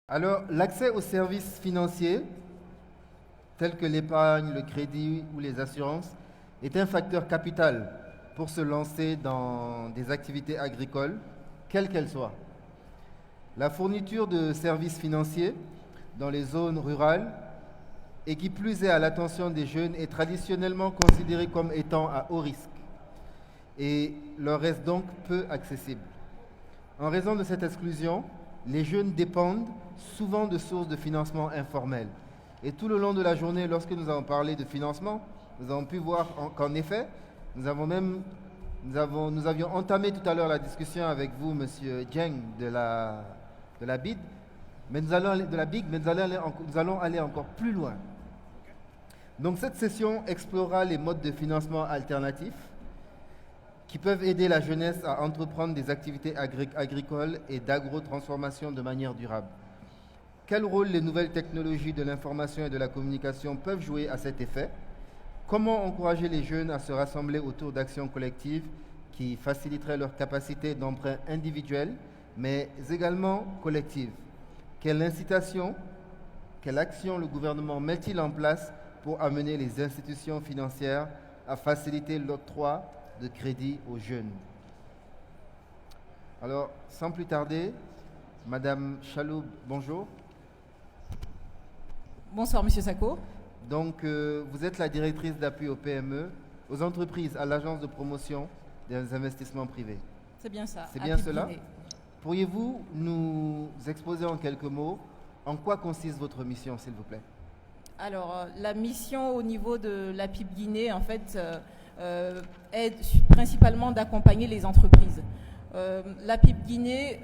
Alors, l'accès aux services financiers, tels que l'épargne, le crédit ou les assurances, est un facteur capital pour se lancer dans des activités agricoles, quelles qu'elles soient. La fourniture de services financiers dans les zones rurales, et qui plus est à l'attention des jeunes, est traditionnellement considérée comme étant à haut risque et leur reste donc peu accessible. En raison de cette exclusion, les jeunes dépendent souvent de sources de financement informelles. Et tout le long de la journée, lorsque nous avons parlé de financement, nous avons pu voir qu'en effet, nous avions entamé tout à l'heure la discussion avec vous, Monsieur Dieng, de la BID, mais nous allons aller encore plus loin. Donc cette session explorera les modes de financement alternatifs qui peuvent aider la jeunesse à entreprendre des activités agricoles et d'agro-transformation de manière durable. Quel rôle les nouvelles technologies de l'information et de la communication peuvent jouer à cet effet? Comment encourager les jeunes à se rassembler autour d'actions collectives qui faciliteraient leur capacité d'emprunt individuel, mais également collective? Quelle incitation, quelle action le gouvernement met-il en place pour amener les institutions financières à faciliter l'octroi de crédit aux jeunes? Alors, sans plus tarder, Madame Chaloub, bonjour. Bonsoir, Monsieur Sacco. Donc, vous êtes la directrice d'appui aux PME, aux entreprises, à l'Agence de promotion des investissements privés. C'est bien ça. C'est bien cela? Pourriez-vous nous exposer en quelques mots en quoi consiste votre mission, s'il vous plaît? Alors, la mission au niveau de l'APIP Guinée, en fait, est principalement d'accompagner les entreprises. L'APIP Guinée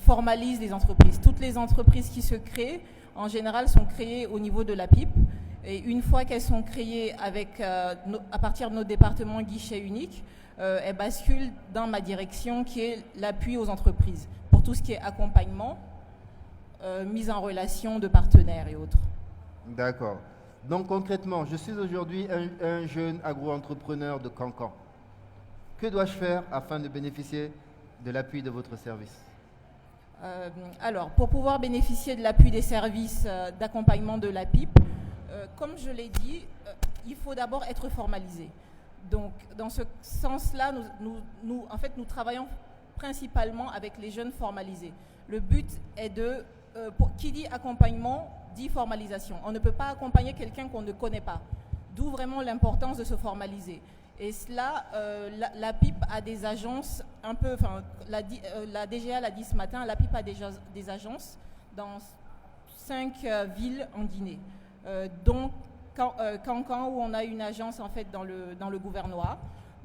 formalise les entreprises. Toutes les entreprises qui se créent, en général, sont créées au niveau de l'APIP. Et une fois qu'elles sont créées à partir de nos départements guichets uniques, elles basculent dans ma direction qui est l'appui aux entreprises pour tout ce qui est accompagnement, mise en relation de partenaires et autres. D'accord. Donc concrètement, je suis aujourd'hui un jeune agro-entrepreneur de Cancan. Que dois-je faire afin de bénéficier de l'appui de votre service? Alors, pour pouvoir bénéficier de l'appui des services d'accompagnement de l'APIP, comme je l'ai dit, il faut d'abord être formalisé. Donc, dans ce sens-là, nous travaillons principalement avec les jeunes formalisés. Le but est qui dit accompagnement, dit formalisation. On ne peut pas accompagner quelqu'un qu'on ne connaît pas. D'où vraiment l'importance de se formaliser. Et cela, l'APIP a des agences la DGA l'a dit ce matin, l'APIP a des agences dans 5 villes en Guinée. Donc, Cancan, où on a une agence en fait dans le gouvernorat.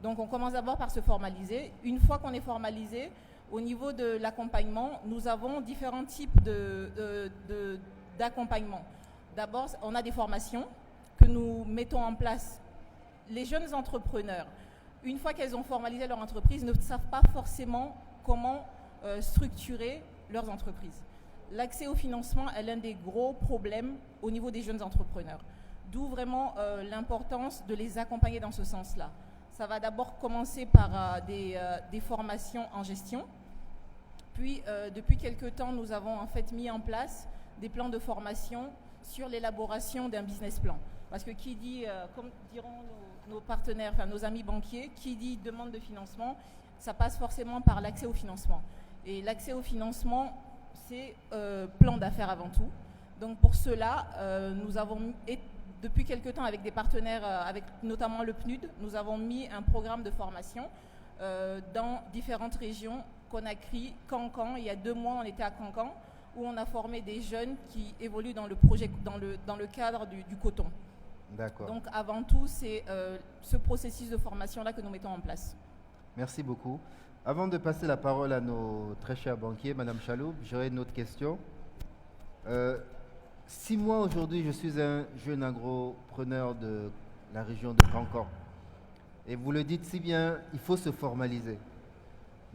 Donc, on commence d'abord par se formaliser. Une fois qu'on est formalisé, au niveau de l'accompagnement, nous avons différents types d'accompagnement. D'abord, on a des formations que nous mettons en place. Les jeunes entrepreneurs, une fois qu'elles ont formalisé leur entreprise, ne savent pas forcément comment structurer leurs entreprises. L'accès au financement est l'un des gros problèmes au niveau des jeunes entrepreneurs. D'où vraiment l'importance de les accompagner dans ce sens-là. Ça va d'abord commencer par des formations en gestion. Puis, depuis quelques temps, nous avons en fait mis en place des plans de formation sur l'élaboration d'un business plan. Parce que qui dit, comme diront nos partenaires, enfin nos amis banquiers, qui dit demande de financement, ça passe forcément par l'accès au financement. Et l'accès au financement, c'est plan d'affaires avant tout. Donc pour cela, nous avons, depuis quelques temps avec des partenaires, avec notamment le PNUD, nous avons mis un programme de formation dans différentes régions, Conakry, Cancan. Il y a 2 mois, on était à Cancan, où on a formé des jeunes qui évoluent dans le projet, dans le cadre du coton. D'accord. Donc avant tout, c'est ce processus de formation-là que nous mettons en place. Merci beaucoup. Avant de passer la parole à nos très chers banquiers, Madame Chaloub, j'aurais une autre question. Si moi aujourd'hui je suis un jeune agropreneur de la région de Cancan, et vous le dites si bien, il faut se formaliser.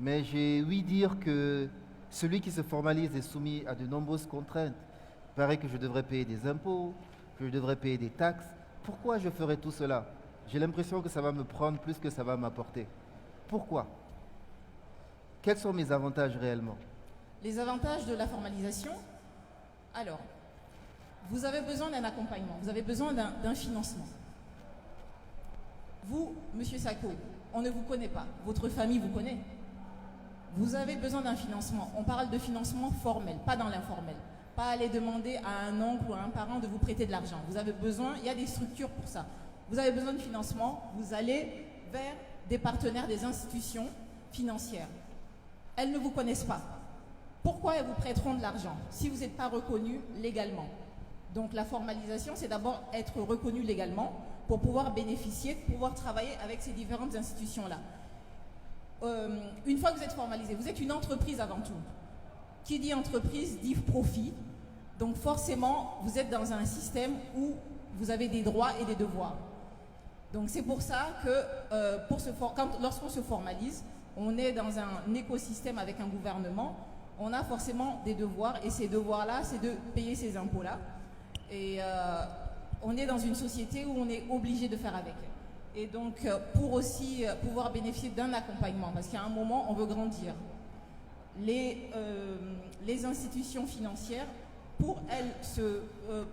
Mais j'ai ouï dire que celui qui se formalise est soumis à de nombreuses contraintes. Il paraît que je devrais payer des impôts, que je devrais payer des taxes. Pourquoi je ferais tout cela? J'ai l'impression que ça va me prendre plus que ça va m'apporter. Pourquoi? Quels sont mes avantages réellement? Les avantages de la formalisation, Alors, vous avez besoin d'un accompagnement, vous avez besoin d'un financement. Vous, Monsieur Sako, on ne vous connaît pas, votre famille vous connaît. Vous avez besoin d'un financement. On parle de financement formel, pas dans l'informel. Pas aller demander à un oncle ou à un parent de vous prêter de l'argent. Vous avez besoin, il y a des structures pour ça. Vous avez besoin de financement, vous allez vers des partenaires, des institutions financières. Elles ne vous connaissent pas. Pourquoi elles vous prêteront de l'argent si vous n'êtes pas reconnu légalement? Donc la formalisation, c'est d'abord être reconnu légalement pour pouvoir bénéficier, pouvoir travailler avec ces différentes institutions-là. Une fois que vous êtes formalisé, vous êtes une entreprise avant tout. Qui dit entreprise dit profit. Donc forcément, vous êtes dans un système où vous avez des droits et des devoirs. Donc c'est pour ça que lorsqu'on se formalise, on est dans un écosystème avec un gouvernement, on a forcément des devoirs, et ces devoirs-là, c'est de payer ces impôts-là. Et on est dans une société où on est obligé de faire avec. Et donc, pour aussi pouvoir bénéficier d'un accompagnement, parce qu'à un moment, on veut grandir. Les institutions financières, pour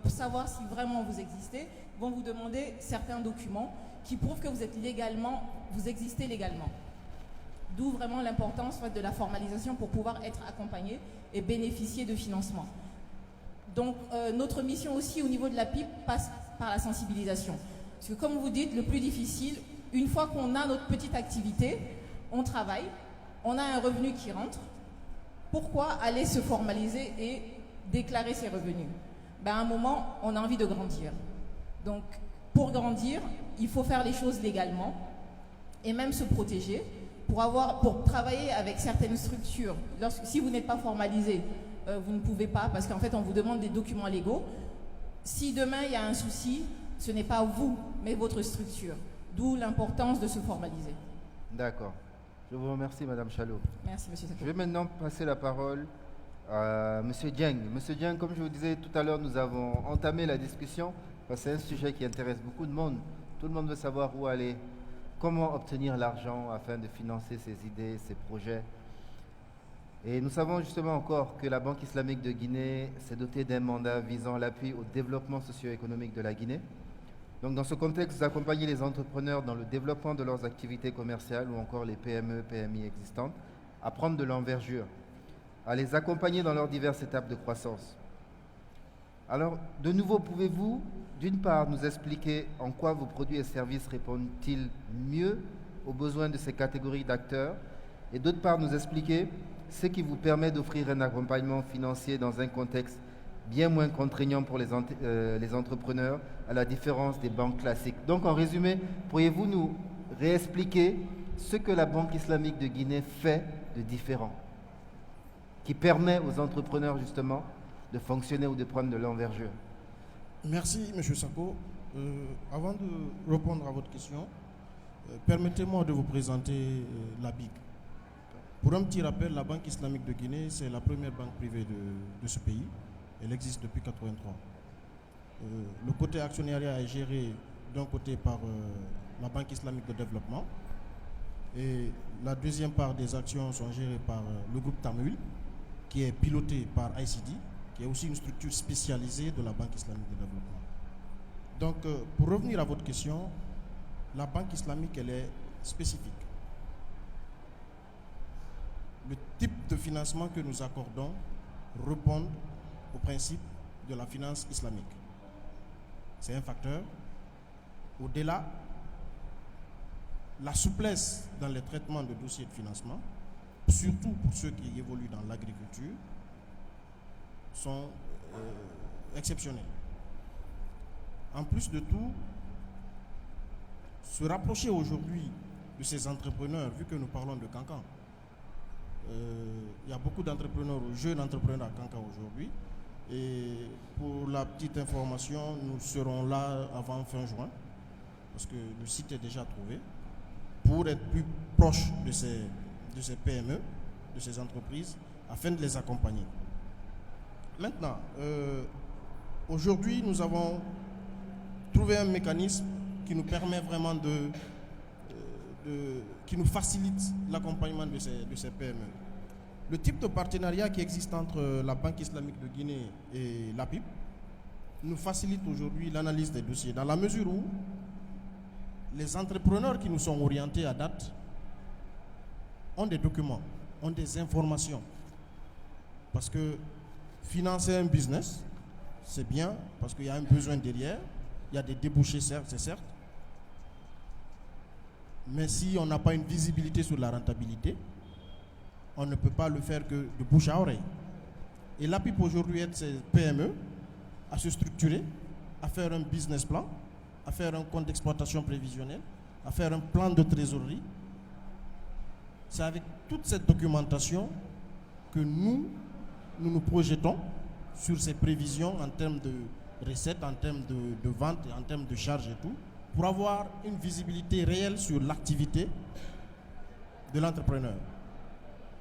savoir si vraiment vous existez, vont vous demander certains documents qui prouvent que vous existez légalement. D'où vraiment l'importance de la formalisation pour pouvoir être accompagné et bénéficier de financement. Donc, notre mission aussi au niveau de la PIP passe par la sensibilisation. Parce que comme vous dites, le plus difficile, une fois qu'on a notre petite activité, on travaille, on a un revenu qui rentre, pourquoi aller se formaliser et déclarer ses revenus? À un moment, on a envie de grandir. Donc, pour grandir, il faut faire les choses légalement et même se protéger pour travailler avec certaines structures. Si vous n'êtes pas formalisé, vous ne pouvez pas, parce qu'en fait, on vous demande des documents légaux. Si demain, il y a un souci, ce n'est pas vous, mais votre structure. D'où l'importance de se formaliser. D'accord. Je vous remercie, Madame Chalot. Merci, Monsieur Sako. Je vais maintenant passer la parole à Monsieur Dieng. Monsieur Dieng, comme je vous disais tout à l'heure, nous avons entamé la discussion parce que c'est un sujet qui intéresse beaucoup de monde. Tout le monde veut savoir où aller, comment obtenir l'argent afin de financer ses idées, ses projets. Et nous savons justement encore que la Banque islamique de Guinée s'est dotée d'un mandat visant l'appui au développement socio-économique de la Guinée. Donc dans ce contexte, vous accompagnez les entrepreneurs dans le développement de leurs activités commerciales ou encore les PME, PMI existantes à prendre de l'envergure, à les accompagner dans leurs diverses étapes de croissance. Alors, de nouveau, pouvez-vous, d'une part, nous expliquer en quoi vos produits et services répondent-ils mieux aux besoins de ces catégories d'acteurs, et d'autre part, nous expliquer ce qui vous permet d'offrir un accompagnement financier dans un contexte bien moins contraignant pour les entrepreneurs, à la différence des banques classiques. Donc, en résumé, pourriez-vous nous réexpliquer ce que la Banque islamique de Guinée fait de différent, qui permet aux entrepreneurs, justement, de fonctionner ou de prendre de l'envergure? Merci, M. Sako. Avant de répondre à votre question, permettez-moi de vous présenter la BIG. Pour un petit rappel, la Banque islamique de Guinée, c'est la première banque privée de ce pays. Elle existe depuis 1983. Le côté actionnariat est géré d'un côté par la Banque islamique de développement, et la deuxième part des actions sont gérées par le groupe Tamuil, qui est piloté par ICD, qui est aussi une structure spécialisée de la Banque islamique de développement. Donc, pour revenir à votre question, la Banque islamique, elle est spécifique. Le type de financement que nous accordons répond au principe de la finance islamique. C'est un facteur. Au-delà, la souplesse dans les traitements de dossiers de financement, surtout pour ceux qui évoluent dans l'agriculture, sont exceptionnels. En plus de tout, se rapprocher aujourd'hui de ces entrepreneurs, vu que nous parlons de Cancan, il y a beaucoup d'entrepreneurs, jeunes entrepreneurs à Cancan aujourd'hui, et pour la petite information, nous serons là avant fin juin, parce que le site est déjà trouvé, pour être plus proche de ces PME, de ces entreprises, afin de les accompagner. Maintenant, aujourd'hui, nous avons trouvé un mécanisme qui nous permet vraiment qui nous facilite l'accompagnement de ces PME. Le type de partenariat qui existe entre la Banque islamique de Guinée et l'APIP nous facilite aujourd'hui l'analyse des dossiers, dans la mesure où les entrepreneurs qui nous sont orientés à date ont des documents, ont des informations. Parce que financer un business, c'est bien, parce qu'il y a un besoin derrière, il y a des débouchés, c'est certes. Mais si on n'a pas une visibilité sur la rentabilité, on ne peut pas le faire que de bouche à oreille. Et l'APIP aujourd'hui aide ces PME à se structurer, à faire un business plan, à faire un compte d'exploitation prévisionnel, à faire un plan de trésorerie. C'est avec toute cette documentation que nous nous projetons sur ces prévisions en termes de recettes, en termes de ventes, en termes de charges et tout, pour avoir une visibilité réelle sur l'activité de l'entrepreneur.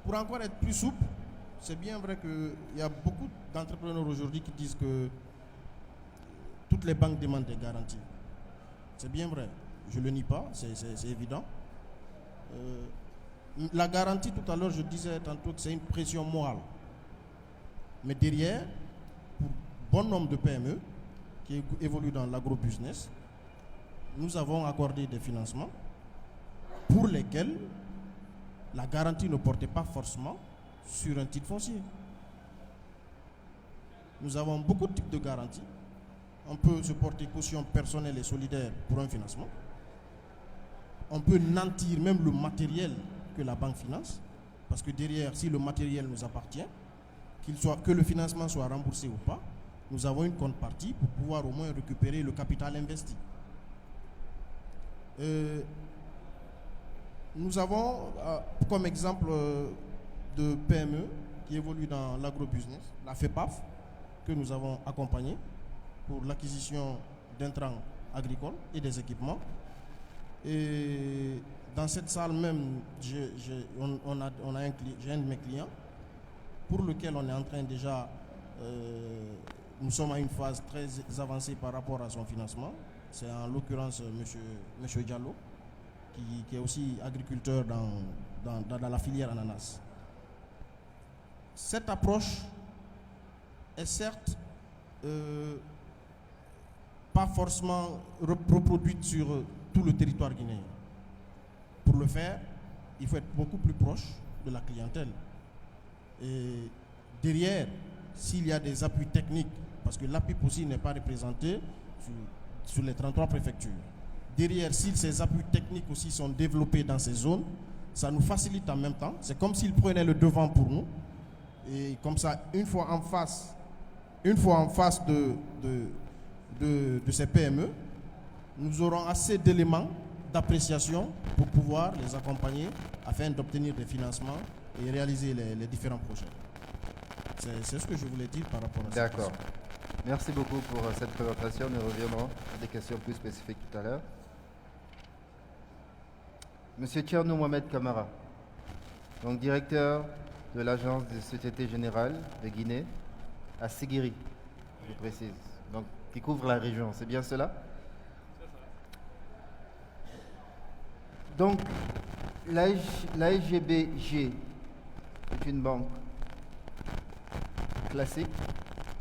Pour encore être plus souple, c'est bien vrai qu'il y a beaucoup d'entrepreneurs aujourd'hui qui disent que toutes les banques demandent des garanties. C'est bien vrai, je ne le nie pas, c'est évident. La garantie, tout à l'heure, je disais tantôt que c'est une pression morale. Mais derrière, pour bon nombre de PME qui évoluent dans l'agro-business, nous avons accordé des financements pour lesquels la garantie ne portait pas forcément sur un titre foncier. Nous avons beaucoup de types de garanties. On peut se porter caution personnelle et solidaire pour un financement. On peut nantir même le matériel que la banque finance, parce que derrière, si le matériel nous appartient, que le financement soit remboursé ou pas, nous avons une contrepartie pour pouvoir au moins récupérer le capital investi. Nous avons comme exemple de PME qui évolue dans l'agro-business, la FEPAF, que nous avons accompagnée pour l'acquisition d'intrants agricoles et des équipements. Et dans cette salle même, j'ai un de mes clients pour lequel on est en train déjà, nous sommes à une phase très avancée par rapport à son financement. C'est en l'occurrence monsieur Diallo, qui est aussi agriculteur dans la filière ananas. Cette approche est certes pas forcément reproduite sur tout le territoire guinéen. Pour le faire, il faut être beaucoup plus proche de la clientèle. Et derrière, s'il y a des appuis techniques, parce que l'APIP aussi n'est pas représenté sur les 33 préfectures. Derrière, si ces appuis techniques aussi sont développés dans ces zones, ça nous facilite en même temps. C'est comme s'ils prenaient le devant pour nous. Et comme ça, une fois en face de ces PME, nous aurons assez d'éléments d'appréciation pour pouvoir les accompagner afin d'obtenir des financements et réaliser les différents projets. C'est ce que je voulais dire par rapport à ça. D'accord. Merci beaucoup pour cette présentation. Nous reviendrons à des questions plus spécifiques tout à l'heure. Monsieur Tcherno Mohamed Kamara, donc directeur de l'Agence de Société Générale de Guinée à Sigiri, je précise, donc qui couvre la région, c'est bien cela? Donc, l'ASGBG est une banque classique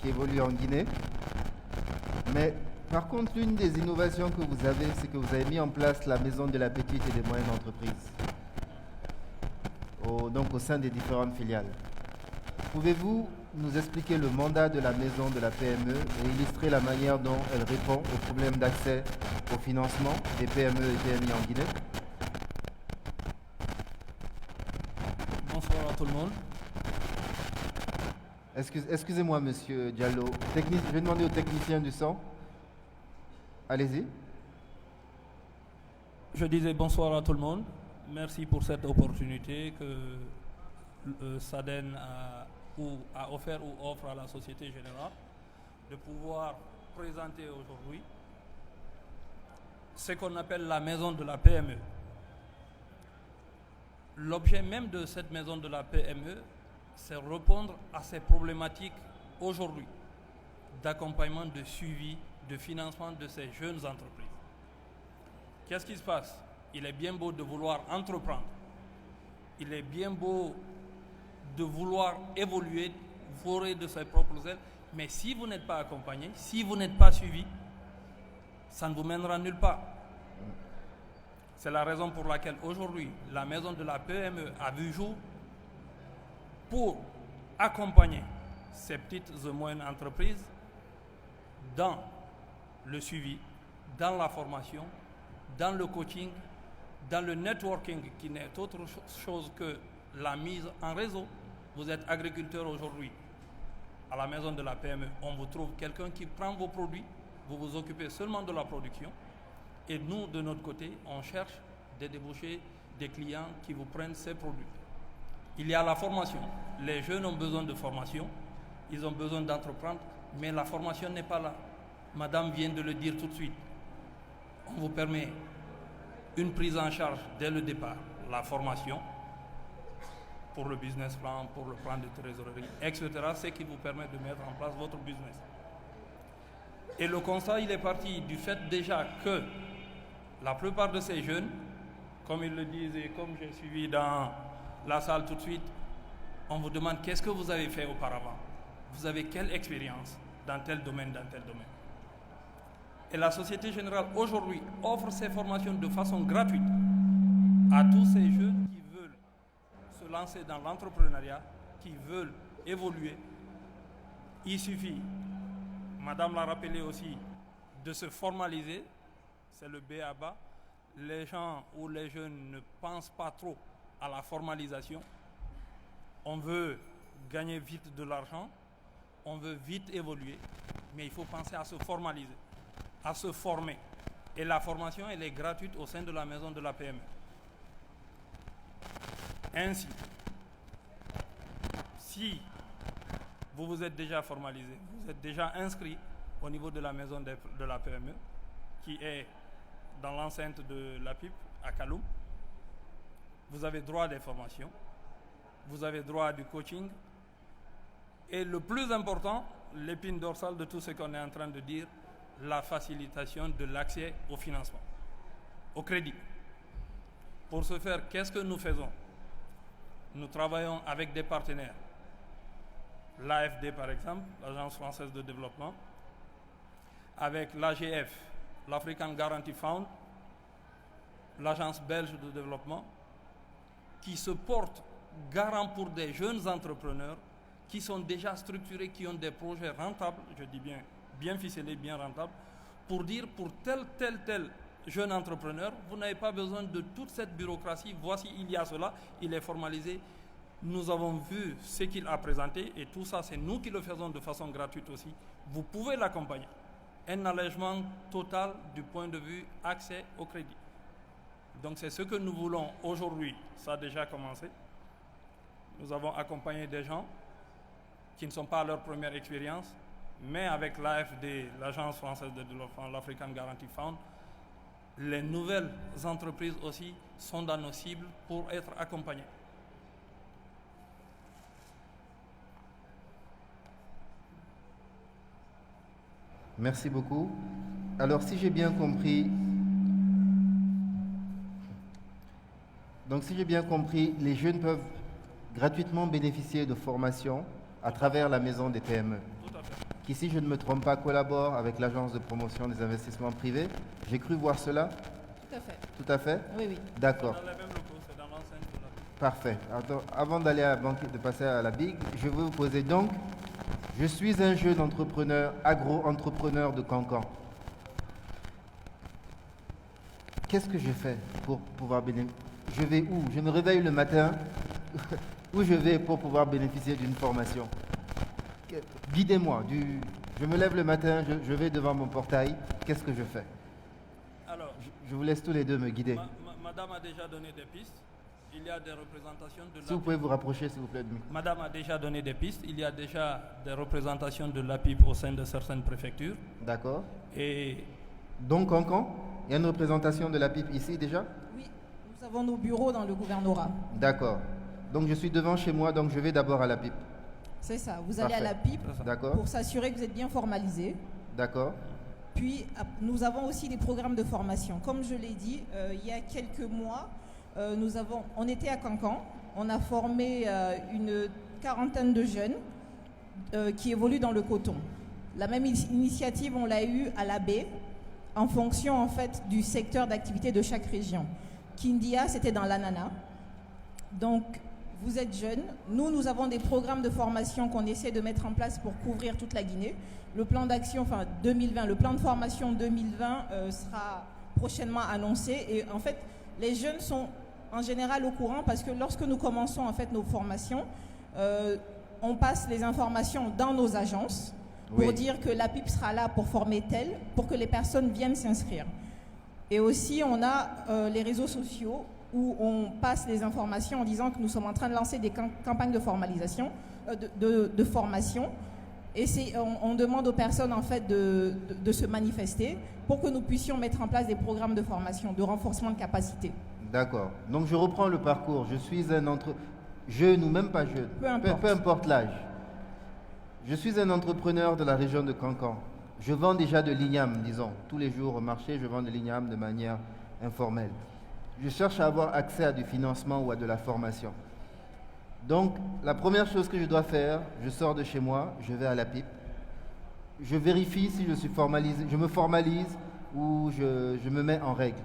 qui évolue en Guinée. Mais par contre, l'une des innovations que vous avez, c'est que vous avez mis en place la maison de la petite et des moyennes entreprises, donc au sein des différentes filiales. Pouvez-vous nous expliquer le mandat de la maison de la PME et illustrer la manière dont elle répond aux problèmes d'accès au financement des PME et PMI en Guinée? Bonsoir à tout le monde. Excusez-moi, monsieur Diallo. Je vais demander au technicien du son. Allez-y. Je disais bonsoir à tout le monde. Merci pour cette opportunité que SADEN a offert ou offre à la Société Générale de pouvoir présenter aujourd'hui ce qu'on appelle la maison de la PME. L'objet même de cette maison de la PME, c'est répondre à ces problématiques aujourd'hui d'accompagnement, de suivi, de financement de ces jeunes entreprises. Qu'est-ce qui se passe? Il est bien beau de vouloir entreprendre. Il est bien beau de vouloir évoluer, voler de ses propres ailes. Mais si vous n'êtes pas accompagné, si vous n'êtes pas suivi, ça ne vous mènera nulle part. C'est la raison pour laquelle aujourd'hui, la maison de la PME a vu jour pour accompagner ces petites et moyennes entreprises dans le suivi, dans la formation, dans le coaching, dans le networking qui n'est autre chose que la mise en réseau. Vous êtes agriculteur aujourd'hui. À la maison de la PME, on vous trouve quelqu'un qui prend vos produits, vous vous occupez seulement de la production, et nous, de notre côté, on cherche des débouchés, des clients qui vous prennent ces produits. Il y a la formation. Les jeunes ont besoin de formation, ils ont besoin d'entreprendre, mais la formation n'est pas là. Madame vient de le dire tout de suite. On vous permet une prise en charge dès le départ, la formation, pour le business plan, pour le plan de trésorerie, etc., ce qui vous permet de mettre en place votre business. Et le constat, il est parti du fait déjà que la plupart de ces jeunes, comme ils le disent et comme j'ai suivi dans la salle tout de suite, on vous demande qu'est-ce que vous avez fait auparavant? Vous avez quelle expérience dans tel domaine, dans tel domaine? Et la Société Générale aujourd'hui offre ces formations de façon gratuite à tous ces jeunes qui veulent se lancer dans l'entrepreneuriat, qui veulent évoluer. Il suffit, Madame l'a rappelé aussi, de se formaliser, c'est le B.A.B.A. Les gens ou les jeunes ne pensent pas trop à la formalisation. On veut gagner vite de l'argent, on veut vite évoluer, mais il faut penser à se formaliser, à se former. Et la formation, elle est gratuite au sein de la maison de la PME. Ainsi, si vous vous êtes déjà formalisé, vous êtes déjà inscrit au niveau de la maison de la PME, qui est dans l'enceinte de la PIP à Kaloum, vous avez droit à des formations, vous avez droit à du coaching, et le plus important, l'épine dorsale de tout ce qu'on est en train de dire, la facilitation de l'accès au financement, au crédit. Pour ce faire, qu'est-ce que nous faisons? Nous travaillons avec des partenaires. L'AFD par exemple, l'Agence française de développement, avec l'AGF, l'African Guarantee Fund, l'Agence belge de développement, qui se portent garant pour des jeunes entrepreneurs qui sont déjà structurés, qui ont des projets rentables, je dis bien ficelés, bien rentables, pour dire pour tel jeune entrepreneur, vous n'avez pas besoin de toute cette bureaucratie, voici il y a cela, il est formalisé, nous avons vu ce qu'il a présenté et tout ça c'est nous qui le faisons de façon gratuite aussi, vous pouvez l'accompagner. Un allègement total du point de vue accès au crédit. Donc c'est ce que nous voulons aujourd'hui, ça a déjà commencé. Nous avons accompagné des gens qui ne sont pas à leur première expérience, mais avec l'AFD, l'Agence française de développement, l'African Guarantee Fund, les nouvelles entreprises aussi sont dans nos cibles pour être accompagnées. Merci beaucoup. Alors, si j'ai bien compris, les jeunes peuvent gratuitement bénéficier de formations à travers la maison des PME, Tout à fait. qui, si je ne me trompe pas, collabore avec l'Agence de promotion des investissements privés. J'ai cru voir cela. Tout à fait. Tout à fait? Oui, oui. D'accord. Dans les mêmes locaux, c'est dans l'enceinte de la... Parfait. Avant d'aller à la banque, de passer à la BIG, je vais vous poser donc, je suis un jeune entrepreneur, agro-entrepreneur de Cancan. Qu'est-ce que je fais pour pouvoir bénéficier? Je vais où? Je me réveille le matin, où je vais pour pouvoir bénéficier d'une formation? Guidez-moi. Je me lève le matin, je vais devant mon portail, qu'est-ce que je fais? Alors, Je vous laisse tous les deux me guider. Madame a déjà donné des pistes. Il y a des représentations de Si vous pouvez vous rapprocher, s'il vous plaît, de nous. Madame a déjà donné des pistes. Il y a déjà des représentations de l'APIP au sein de certaines préfectures. D'accord. Et Donc, Cancan, il y a une représentation de la PIP ici déjà? Oui, nous avons nos bureaux dans le gouvernorat. D'accord. Donc, je suis devant chez moi, donc je vais d'abord à la PIP. C'est ça. Vous allez Parfait. à la PIP D'accord. pour s'assurer que vous êtes bien formalisé. D'accord. Puis, nous avons aussi des programmes de formation. Comme je l'ai dit, il y a quelques mois, on était à Cancan on a formé une quarantaine de jeunes qui évoluent dans le coton. La même initiative, on l'a eue à la baie, en fonction en fait du secteur d'activité de chaque région. Kindia, c'était dans l'ananas. Donc, vous êtes jeunes. Nous avons des programmes de formation qu'on essaie de mettre en place pour couvrir toute la Guinée. Le plan d'action, 2020, le plan de formation 2020 sera prochainement annoncé. Et en fait, les jeunes sont en général au courant parce que lorsque nous commençons en fait nos formations, on passe les informations dans nos agences pour dire que la PIP sera là pour former tel, pour que les personnes viennent s'inscrire. Et aussi, on a les réseaux sociaux où on passe les informations en disant que nous sommes en train de lancer des campagnes de formalisation, de formation. Et on demande aux personnes en fait de se manifester pour que nous puissions mettre en place des programmes de formation, de renforcement de capacité. D'accord. Donc je reprends le parcours. Je suis jeune ou même pas jeune, peu importe l'âge. Je suis un entrepreneur de la région de Cancan. Je vends déjà de l'igname, disons. Tous les jours au marché, je vends de l'igname de manière informelle. Je cherche à avoir accès à du financement ou à de la formation. Donc, la première chose que je dois faire, je sors de chez moi, je vais à la PIP. Je vérifie si je suis formalisé, je me formalise ou je me mets en règle.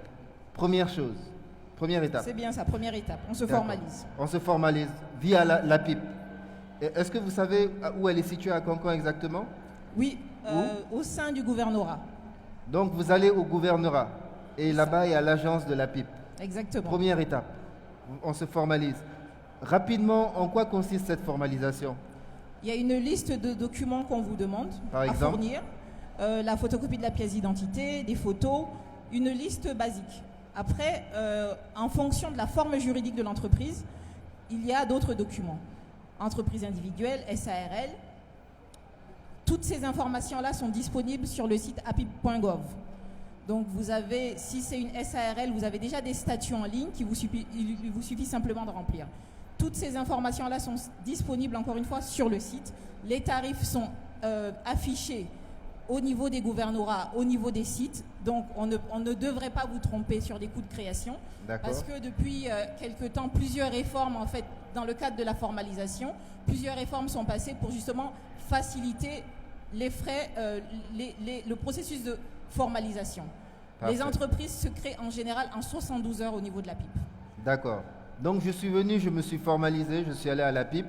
Première chose, première étape. C'est bien ça, première étape. On se formalise. On se formalise via la PIP. Est-ce que vous savez où elle est située à Cancan exactement? Oui, au sein du gouvernorat. Donc, vous allez au gouvernorat et là-bas, il y a l'agence de la PIP. Exactement. Première étape, on se formalise. Rapidement, en quoi consiste cette formalisation? Il y a une liste de documents qu'on vous demande à fournir. La photocopie de la pièce d'identité, des photos, une liste basique. Après, en fonction de la forme juridique de l'entreprise, il y a d'autres documents. Entreprise individuelle, SARL. Toutes ces informations-là sont disponibles sur le site apip.gov. Donc vous avez, si c'est une SARL, vous avez déjà des statuts en ligne qu'il vous suffit simplement de remplir. Toutes ces informations-là sont disponibles encore une fois sur le site. Les tarifs sont affichés au niveau des gouvernorats, au niveau des sites. Donc on ne devrait pas vous tromper sur les coûts de création. Parce que depuis quelque temps, plusieurs réformes, en fait, dans le cadre de la formalisation, plusieurs réformes sont passées pour justement faciliter les frais, le processus de formalisation. Parfait. Les entreprises se créent en général en 72 heures au niveau de la PIP. D'accord. Donc je suis venu, je me suis formalisé, je suis allé à la PIP.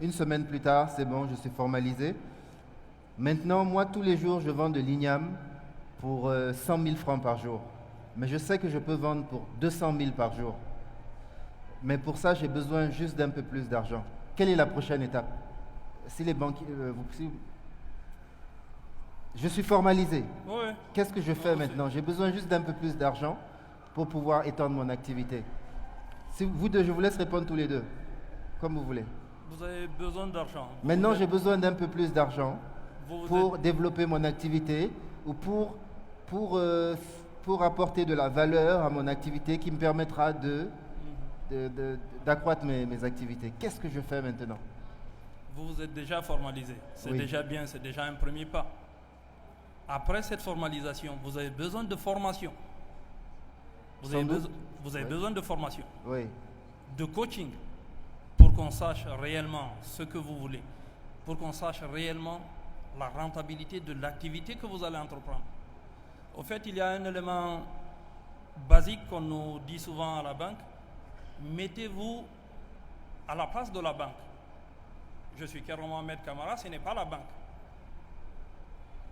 Une semaine plus tard, c'est bon, je suis formalisé. Maintenant, moi, tous les jours, je vends de l'igname pour 100 000 francs par jour. Mais je sais que je peux vendre pour 200 000 par jour. Mais pour ça, j'ai besoin juste d'un peu plus d'argent. Quelle est la prochaine étape? Si les banquiers... je suis formalisé. Oui. Qu'est-ce que je fais maintenant? J'ai besoin juste d'un peu plus d'argent pour pouvoir étendre mon activité. Si vous deux, je vous laisse répondre tous les deux, comme vous voulez. Vous avez besoin d'argent. Maintenant, j'ai besoin d'un peu plus d'argent pour développer mon activité ou pour apporter de la valeur à mon activité qui me permettra d'accroître mes activités. Qu'est-ce que je fais maintenant? Vous êtes déjà formalisé. C'est déjà bien, c'est déjà un premier pas. Après cette formalisation, vous avez besoin de formation. Vous avez besoin de formation, de coaching, pour qu'on sache réellement ce que vous voulez, pour qu'on sache réellement la rentabilité de l'activité que vous allez entreprendre. Au fait, il y a un élément basique qu'on nous dit souvent à la banque. Mettez-vous à la place de la banque. Je suis Kerem Mohamed Kamara, ce n'est pas la banque.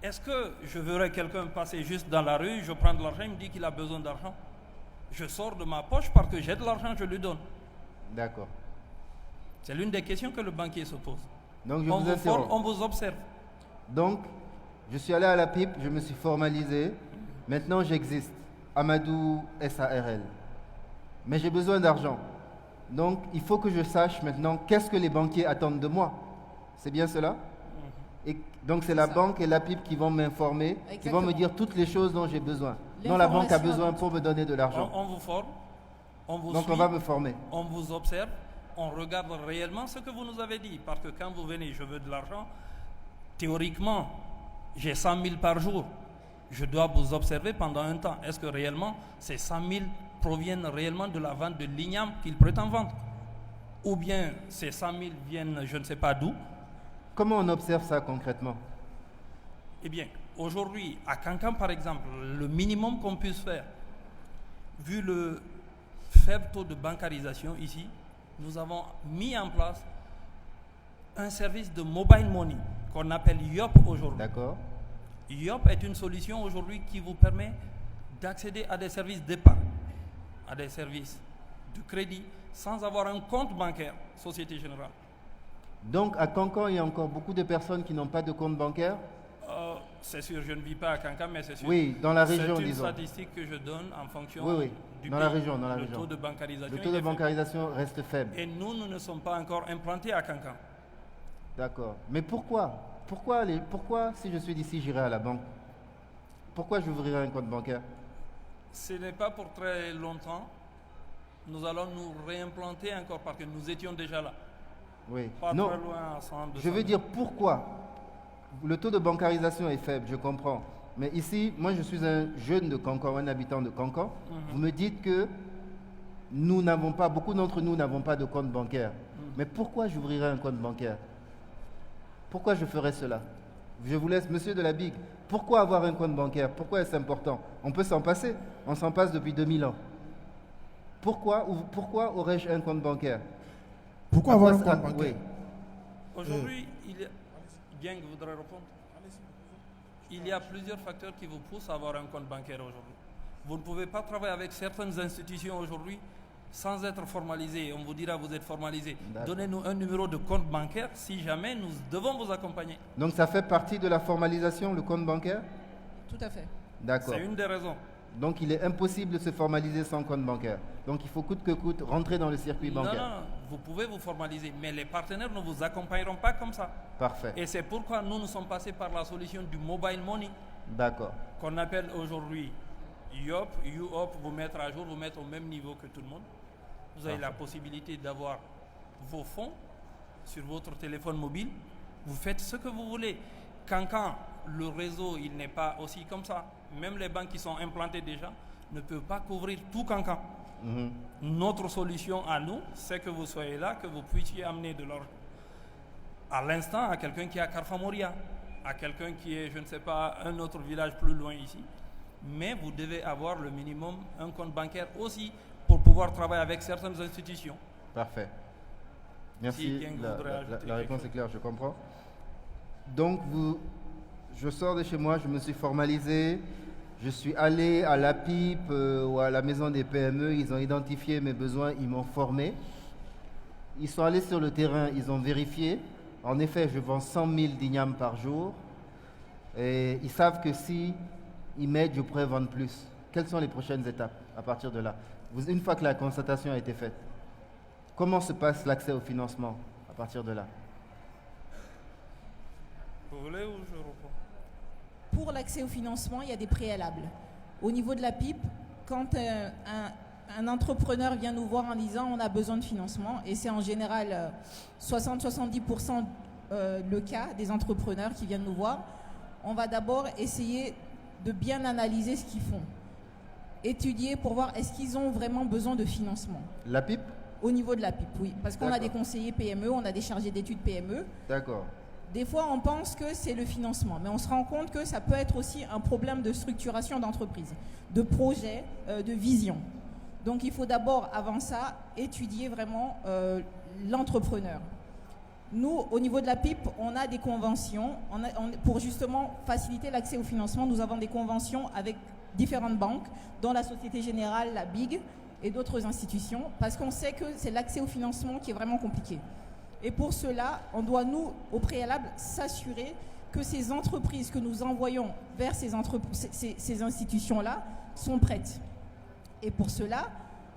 Est-ce que je verrais quelqu'un passer juste dans la rue, je prends de l'argent, il me dit qu'il a besoin d'argent? Je sors de ma poche parce que j'ai de l'argent, je lui donne. D'accord. C'est l'une des questions que le banquier se pose. Donc on vous observe. Donc, je suis allé à la PIP, je me suis formalisé. Maintenant, j'existe. Amadou SARL. Mais j'ai besoin d'argent. Donc, il faut que je sache maintenant qu'est-ce que les banquiers attendent de moi. C'est bien cela? Et donc, c'est la banque et la PIP qui vont m'informer, qui vont me dire toutes les choses dont j'ai besoin, dont la banque a besoin pour me donner de l'argent. On vous forme, on vous donc suit, on va me former. On vous observe, on regarde réellement ce que vous nous avez dit. Parce que quand vous venez, je veux de l'argent, théoriquement, j'ai 100 000 par jour. Je dois vous observer pendant un temps. Est-ce que réellement, ces 100 000 proviennent réellement de la vente de l'igname qu'il prétend vendre? ou bien ces 100 000 viennent je ne sais pas d'où. Comment on observe ça concrètement? Eh bien, aujourd'hui, à Kankan par exemple, le minimum qu'on puisse faire, vu le faible taux de bancarisation ici, nous avons mis en place un service de mobile money qu'on appelle YOP aujourd'hui. D'accord. YOP est une solution aujourd'hui qui vous permet d'accéder à des services d'épargne, à des services de crédit, sans avoir un compte bancaire, Société Générale. Donc à Cancan, il y a encore beaucoup de personnes qui n'ont pas de compte bancaire? C'est sûr, je ne vis pas à Kankan, mais c'est sûr. Oui, dans la région, c'est une disons. statistique que je donne en fonction Oui, du dans pays. la région, dans la le région. taux de bancarisation. Le taux de bancarisation reste faible. Et nous ne sommes pas encore implantés à Kankan. D'accord. Mais pourquoi? Pourquoi, si je suis d'ici, j'irai à la banque? Pourquoi j'ouvrirai un compte bancaire? Ce n'est pas pour très longtemps. Nous allons nous réimplanter encore parce que nous étions déjà là. Oui. Pas Non. très loin, à 100, 200. Je veux dire pourquoi. Le taux de bancarisation est faible, je comprends. Mais ici, moi je suis un jeune de Cancan, un habitant de Cancan. Vous me dites que nous n'avons pas, beaucoup d'entre nous n'avons pas de compte bancaire. Mais pourquoi j'ouvrirais un compte bancaire? Pourquoi je ferais cela? Je vous laisse, monsieur de la BIG. Pourquoi avoir un compte bancaire? Pourquoi est-ce important? On peut s'en passer. On s'en passe depuis 2000 ans. Pourquoi aurais-je un compte bancaire? Pourquoi avoir un compte bancaire? Oui. Aujourd'hui, Gang voudrait répondre. Il y a plusieurs facteurs qui vous poussent à avoir un compte bancaire aujourd'hui. Vous ne pouvez pas travailler avec certaines institutions aujourd'hui sans être formalisé. On vous dira vous êtes formalisé. Donnez-nous un numéro de compte bancaire si jamais nous devons vous accompagner. Donc ça fait partie de la formalisation, le compte bancaire? Tout à fait. D'accord. C'est une des raisons. Donc il est impossible de se formaliser sans compte bancaire. Donc il faut coûte que coûte rentrer dans le circuit bancaire. Non, vous pouvez vous formaliser, mais les partenaires ne vous accompagneront pas comme ça. Parfait. Et c'est pourquoi nous sommes passés par la solution du mobile money, D'accord. qu'on appelle aujourd'hui YOP, vous mettre à jour, vous mettre au même niveau que tout le monde. Vous avez la possibilité d'avoir vos fonds sur votre téléphone mobile. Vous faites ce que vous voulez. Quand le réseau il n'est pas aussi comme ça, même les banques qui sont implantées déjà ne peuvent pas couvrir tout Cancan. Notre solution à nous, c'est que vous soyez là, que vous puissiez amener de l'argent à l'instant à quelqu'un qui est à Carfamoria, à quelqu'un qui est, je ne sais pas, un autre village plus loin ici. Mais vous devez avoir le minimum un compte bancaire aussi pour pouvoir travailler avec certaines institutions. Parfait. Merci. Si quelqu'un voudrait ajouter La réponse quelque est claire, je comprends. Donc je sors de chez moi, je me suis formalisé. Je suis allé à la PIP ou à la maison des PME, ils ont identifié mes besoins, ils m'ont formé. Ils sont allés sur le terrain, ils ont vérifié. En effet, je vends 100 000 dinames par jour. Et ils savent que si ils m'aident, je pourrais vendre plus. Quelles sont les prochaines étapes à partir de là? Une fois que la constatation a été faite, comment se passe l'accès au financement à partir de là? Vous voulez ou je reprends? Pour l'accès au financement, il y a des préalables. Au niveau de la PIP, quand un entrepreneur vient nous voir en disant on a besoin de financement, et c'est en général 60-70% le cas des entrepreneurs qui viennent nous voir, on va d'abord essayer de bien analyser ce qu'ils font. Étudier pour voir est-ce qu'ils ont vraiment besoin de financement. La PIP? Au niveau de la PIP, oui. Parce qu'on a des D'accord. conseillers PME, on a des chargés d'études PME. D'accord. Des fois, on pense que c'est le financement, mais on se rend compte que ça peut être aussi un problème de structuration d'entreprise, de projet, de vision. Donc, il faut d'abord, avant ça, étudier vraiment l'entrepreneur. Nous, au niveau de la PIP, on a des conventions. Pour justement faciliter l'accès au financement, nous avons des conventions avec différentes banques, dont la Société Générale, la BIG et d'autres institutions, parce qu'on sait que c'est l'accès au financement qui est vraiment compliqué. Et pour cela, on doit, nous, au préalable, s'assurer que ces entreprises que nous envoyons vers ces institutions-là sont prêtes. Et pour cela,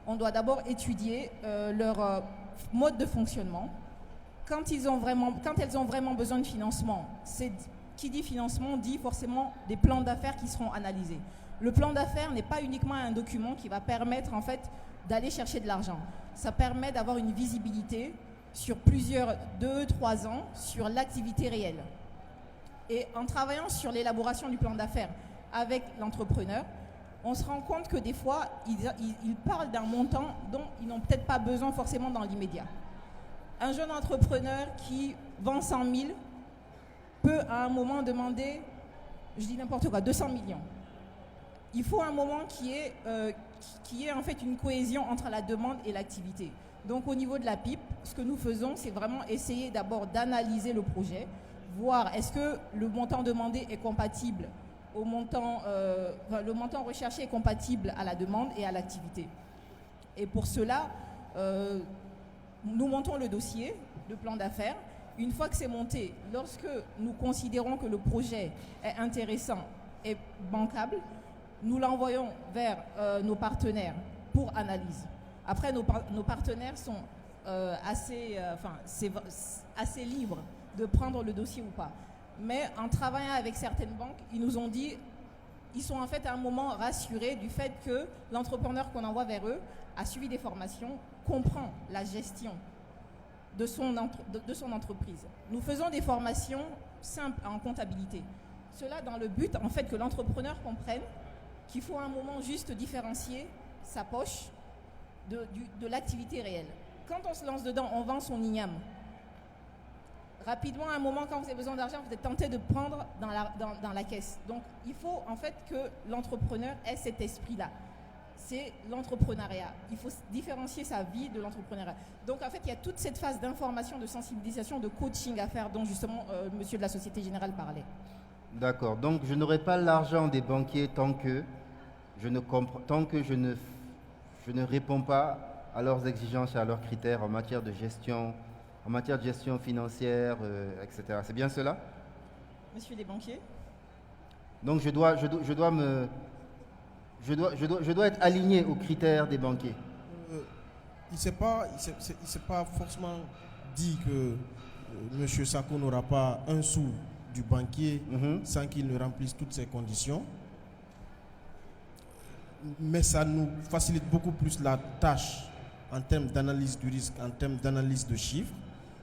on doit d'abord étudier leur mode de fonctionnement. Quand elles ont vraiment besoin de financement, qui dit financement dit forcément des plans d'affaires qui seront analysés. Le plan d'affaires n'est pas uniquement un document qui va permettre en fait d'aller chercher de l'argent. Ça permet d'avoir une visibilité sur plusieurs 2-3 ans sur l'activité réelle. Et en travaillant sur l'élaboration du plan d'affaires avec l'entrepreneur, on se rend compte que des fois, ils parlent d'un montant dont ils n'ont peut-être pas besoin forcément dans l'immédiat. Un jeune entrepreneur qui vend 100 000 peut à un moment demander, je dis n'importe quoi, 200 millions. Il faut un moment qui est en fait une cohésion entre la demande et l'activité. Donc au niveau de la PIP, ce que nous faisons, c'est vraiment essayer d'abord d'analyser le projet, voir est-ce que le montant demandé est compatible le montant recherché est compatible à la demande et à l'activité. Et pour cela, nous montons le dossier, le plan d'affaires. Une fois que c'est monté, lorsque nous considérons que le projet est intéressant et bancable, nous l'envoyons vers nos partenaires pour analyse. Après, nos partenaires sont assez libres de prendre le dossier ou pas. Mais en travaillant avec certaines banques, ils nous ont dit, ils sont en fait à un moment rassurés du fait que l'entrepreneur qu'on envoie vers eux a suivi des formations, comprend la gestion de son entreprise. Nous faisons des formations simples en comptabilité. Cela dans le but en fait que l'entrepreneur comprenne qu'il faut à un moment juste différencier sa poche de l'activité réelle. Quand on se lance dedans, on vend son igname. Rapidement, à un moment, quand vous avez besoin d'argent, vous êtes tenté de prendre dans la caisse. Donc, il faut en fait que l'entrepreneur ait cet esprit-là. C'est l'entrepreneuriat. Il faut différencier sa vie de l'entrepreneuriat. Donc, en fait, il y a toute cette phase d'information, de sensibilisation, de coaching à faire dont justement monsieur de la Société Générale parlait. D'accord. Donc, je n'aurai pas l'argent des banquiers tant que je ne réponds pas à leurs exigences et à leurs critères en matière de gestion financière, etc. C'est bien cela? Monsieur les banquiers? Donc je dois être aligné aux critères des banquiers. Il ne s'est pas forcément dit que M. Sako n'aura pas un sou du banquier sans qu'il ne remplisse toutes ces conditions. Mais ça nous facilite beaucoup plus la tâche en termes d'analyse du risque, en termes d'analyse de chiffres,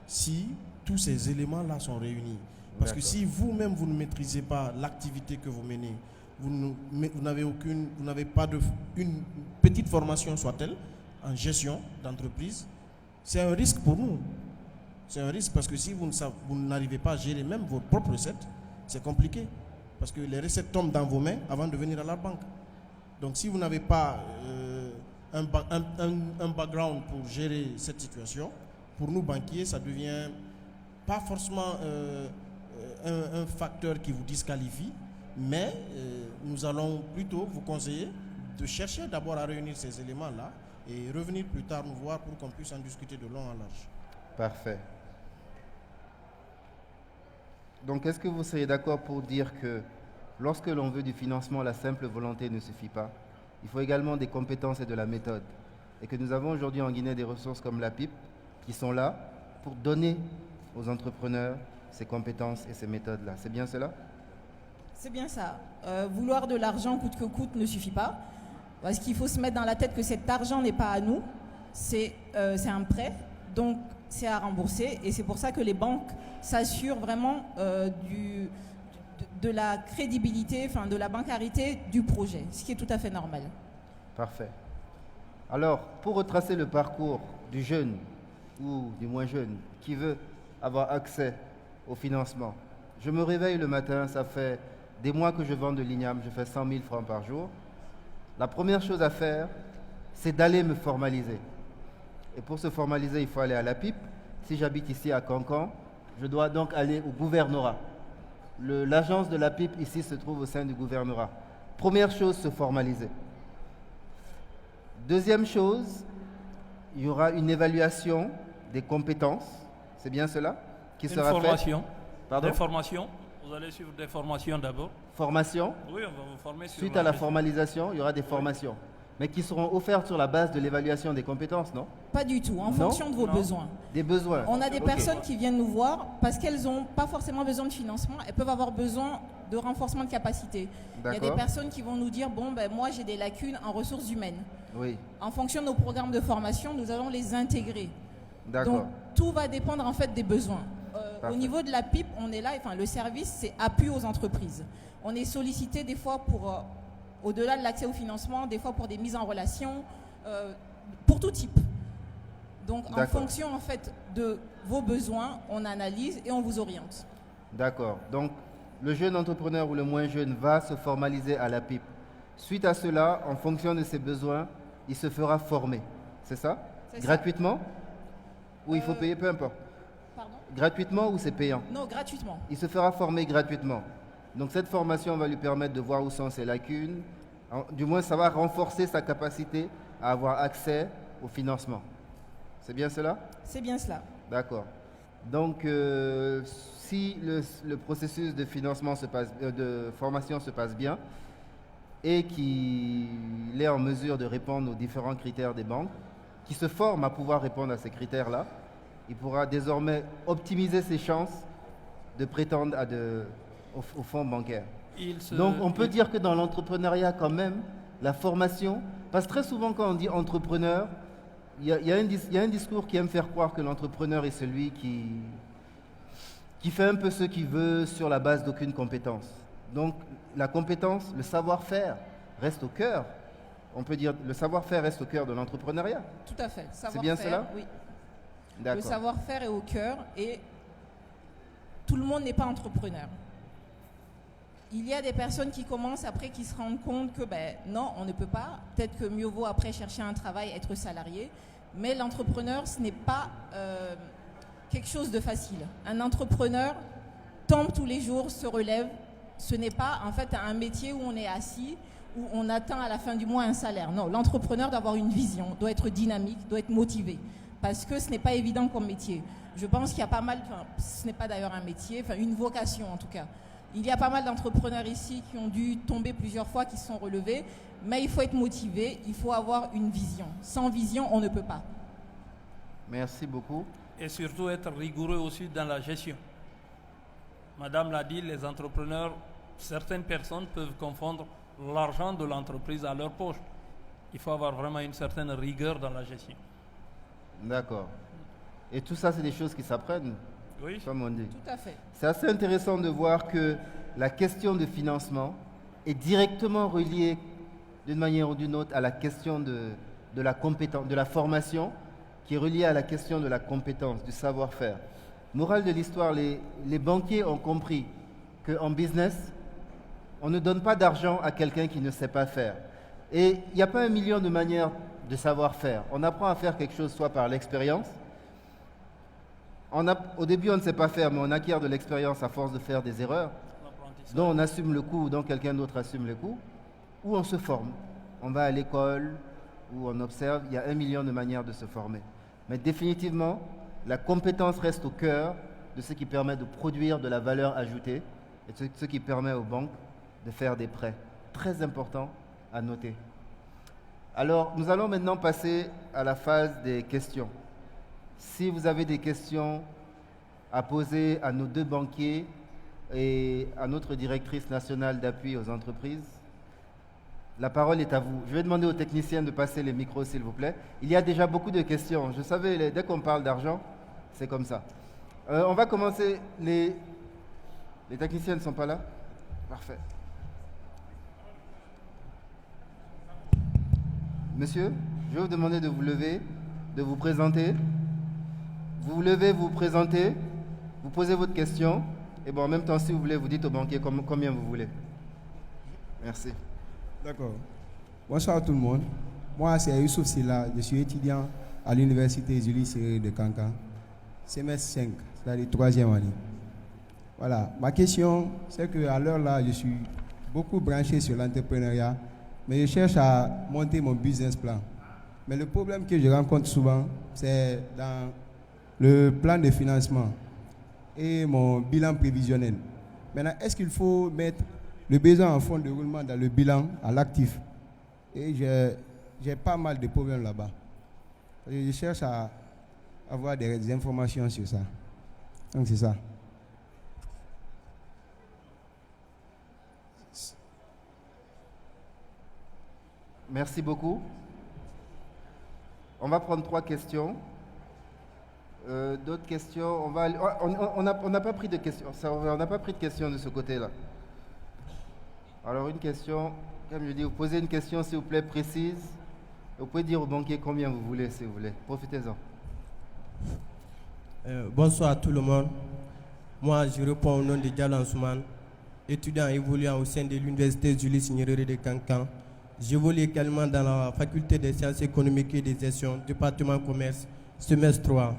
si tous ces éléments-là sont réunis. Parce que si vous-même, vous ne maîtrisez pas l'activité que vous menez, vous n'avez pas une petite formation, soit-elle, en gestion d'entreprise, c'est un risque pour nous. C'est un risque parce que si vous n'arrivez pas à gérer même vos propres recettes, c'est compliqué. Parce que les recettes tombent dans vos mains avant de venir à la banque. Donc si vous n'avez pas un background pour gérer cette situation, pour nous banquiers, ça devient pas forcément un facteur qui vous disqualifie, mais nous allons plutôt vous conseiller de chercher d'abord à réunir ces éléments-là et revenir plus tard nous voir pour qu'on puisse en discuter de long en large. Parfait. Donc est-ce que vous seriez d'accord pour dire que lorsque l'on veut du financement, la simple volonté ne suffit pas? Il faut également des compétences et de la méthode. Et que nous avons aujourd'hui en Guinée des ressources comme la PIP qui sont là pour donner aux entrepreneurs ces compétences et ces méthodes-là. C'est bien cela? C'est bien ça. Vouloir de l'argent coûte que coûte ne suffit pas. Parce qu'il faut se mettre dans la tête que cet argent n'est pas à nous. C'est un prêt. Donc, c'est à rembourser. Et c'est pour ça que les banques s'assurent vraiment de la crédibilité, de la bancarité du projet, ce qui est tout à fait normal. Parfait. Alors, pour retracer le parcours du jeune ou du moins jeune qui veut avoir accès au financement, je me réveille le matin, ça fait des mois que je vends de l'igname, je fais 100 000 francs par jour. La première chose à faire, c'est d'aller me formaliser. Et pour se formaliser, il faut aller à la PIP. Si j'habite ici à Cancan, je dois donc aller au gouvernorat. L'agence de la PIP ici se trouve au sein du gouvernorat. Première chose, se formaliser. Deuxième chose, il y aura une évaluation des compétences. C'est bien cela qui sera faite. Formation. Pardon? Des formations. Vous allez suivre des formations d'abord. Formation. Oui, on va vous former sur Suite à la formalisation, il y aura des formations. Mais qui seront offertes sur la base de l'évaluation des compétences, non? Pas du tout, en fonction de vos besoins. Des besoins. On a des personnes qui viennent nous voir parce qu'elles n'ont pas forcément besoin de financement, elles peuvent avoir besoin de renforcement de capacité. Il y a des personnes qui vont nous dire, moi j'ai des lacunes en ressources humaines. Oui. En fonction de nos programmes de formation, nous allons les intégrer. D'accord. Donc tout va dépendre en fait des besoins. Au niveau de la PIP, on est là, le service c'est appui aux entreprises. On est sollicité des fois pour... au-delà de l'accès au financement, des fois pour des mises en relation, pour tout type. Donc, en D'accord. fonction, en fait, de vos besoins, on analyse et on vous oriente. D'accord. Donc, le jeune entrepreneur ou le moins jeune va se formaliser à la PIP. Suite à cela, en fonction de ses besoins, il se fera former. C'est ça? C'est ça. Gratuitement? Ou il faut payer, peu importe. Pardon? Gratuitement ou c'est payant? Non, gratuitement. Il se fera former gratuitement. Donc cette formation va lui permettre de voir où sont ses lacunes. Du moins, ça va renforcer sa capacité à avoir accès au financement. C'est bien cela? C'est bien cela. D'accord. Donc, si le processus de financement de formation se passe bien et qu'il est en mesure de répondre aux différents critères des banques, qui se forme à pouvoir répondre à ces critères-là, il pourra désormais optimiser ses chances de prétendre au fonds bancaire. Donc, on peut dire que dans l'entrepreneuriat, quand même, la formation, parce que très souvent, quand on dit entrepreneur, il y a un discours qui aime faire croire que l'entrepreneur est celui qui fait un peu ce qu'il veut sur la base d'aucune compétence. Donc, la compétence, le savoir-faire reste au cœur. On peut dire le savoir-faire reste au cœur de l'entrepreneuriat. Tout à fait. C'est bien cela? Oui. Le D'accord. savoir-faire est au cœur et tout le monde n'est pas entrepreneur. Il y a des personnes qui commencent après qui se rendent compte que non, on ne peut pas. Peut-être que mieux vaut après chercher un travail, être salarié. Mais l'entrepreneur, ce n'est pas quelque chose de facile. Un entrepreneur tombe tous les jours, se relève. Ce n'est pas en fait un métier où on est assis, où on atteint à la fin du mois un salaire. Non, l'entrepreneur doit avoir une vision, doit être dynamique, doit être motivé. Parce que ce n'est pas évident comme métier. Je pense qu'il y a pas mal, ce n'est pas d'ailleurs un métier, une vocation en tout cas. Il y a pas mal d'entrepreneurs ici qui ont dû tomber plusieurs fois, qui se sont relevés, mais il faut être motivé, il faut avoir une vision. Sans vision, on ne peut pas. Merci beaucoup. Et surtout être rigoureux aussi dans la gestion. Madame l'a dit, les entrepreneurs, certaines personnes peuvent confondre l'argent de l'entreprise à leur poche. Il faut avoir vraiment une certaine rigueur dans la gestion. D'accord. Et tout ça, c'est des choses qui s'apprennent, Oui. comme on dit. Tout à fait. C'est assez intéressant de voir que la question de financement est directement reliée d'une manière ou d'une autre à la question de la compétence, de la formation, qui est reliée à la question de la compétence, du savoir-faire. Morale de l'histoire, les banquiers ont compris qu'en business, on ne donne pas d'argent à quelqu'un qui ne sait pas faire. Et il n'y a pas un million de manières de savoir-faire. On apprend à faire quelque chose soit par l'expérience. Au début, on ne sait pas faire, mais on acquiert de l'expérience à force de faire des erreurs, dont on assume le coup, dont quelqu'un d'autre assume le coup, ou on se forme. On va à l'école, ou on observe. Il y a un million de manières de se former. Mais définitivement, la compétence reste au cœur de ce qui permet de produire de la valeur ajoutée et de ce qui permet aux banques de faire des prêts. Très important à noter. Alors, nous allons maintenant passer à la phase des questions. Si vous avez des questions à poser à nos deux banquiers et à notre directrice nationale d'appui aux entreprises, la parole est à vous. Je vais demander aux techniciens de passer les micros, s'il vous plaît. Il y a déjà beaucoup de questions. Je savais, dès qu'on parle d'argent, c'est comme ça. On va commencer. Les techniciens ne sont pas là? Parfait. Monsieur, je vais vous demander de vous lever, de vous présenter. Vous vous levez, vous vous présentez, vous posez votre question, et bon, en même temps, si vous voulez, vous dites au banquier combien vous voulez. Merci. D'accord. Bonsoir à tout le monde. Moi, c'est Youssouf Silla. Je suis étudiant à l'université Julie Cyril de Kankan, semestre 5, c'est-à-dire 3e année. Voilà. Ma question, c'est qu'à l'heure là, je suis beaucoup branché sur l'entrepreneuriat, mais je cherche à monter mon business plan. Mais le problème que je rencontre souvent, c'est dans le plan de financement et mon bilan prévisionnel. Maintenant, est-ce qu'il faut mettre le besoin en fonds de roulement dans le bilan à l'actif? Et j'ai pas mal de problèmes là-bas. Je cherche à avoir des informations sur ça. Donc c'est ça. Merci beaucoup. On va prendre 3 questions. D'autres questions? On n'a pas pris de questions. On n'a pas pris de questions de ce côté-là. Alors une question, comme je dis, vous posez une question s'il vous plaît précise. Vous pouvez dire au banquier combien vous voulez, si vous voulez. Profitez-en. Bonsoir à tout le monde. Moi, je réponds au nom de Diallo Ansoumane, étudiant évoluant au sein de l'Université Julius Nyerere de Kankan. J'évolue également dans la faculté des sciences économiques et de gestion, département commerce, semestre 3.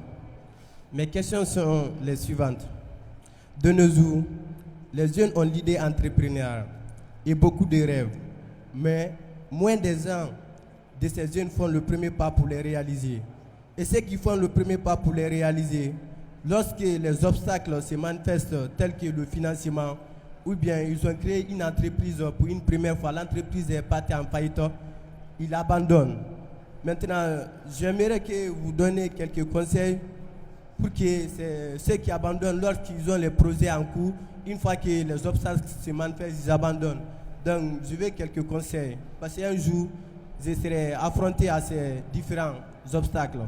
Mes questions sont les suivantes. De nos jours, les jeunes ont l'idée entrepreneuriale et beaucoup de rêves, mais moins des gens de ces jeunes font le premier pas pour les réaliser. Et ceux qui font le premier pas pour les réaliser, lorsque les obstacles se manifestent tels que le financement, ou bien ils ont créé une entreprise pour une première fois, l'entreprise est partie en faillite, ils abandonnent. Maintenant, j'aimerais que vous donniez quelques conseils pour que ceux qui abandonnent lorsqu'ils ont les projets en cours, une fois que les obstacles se manifestent, ils abandonnent. Donc, je veux quelques conseils, parce qu'un jour, je serai affronté à ces différents obstacles.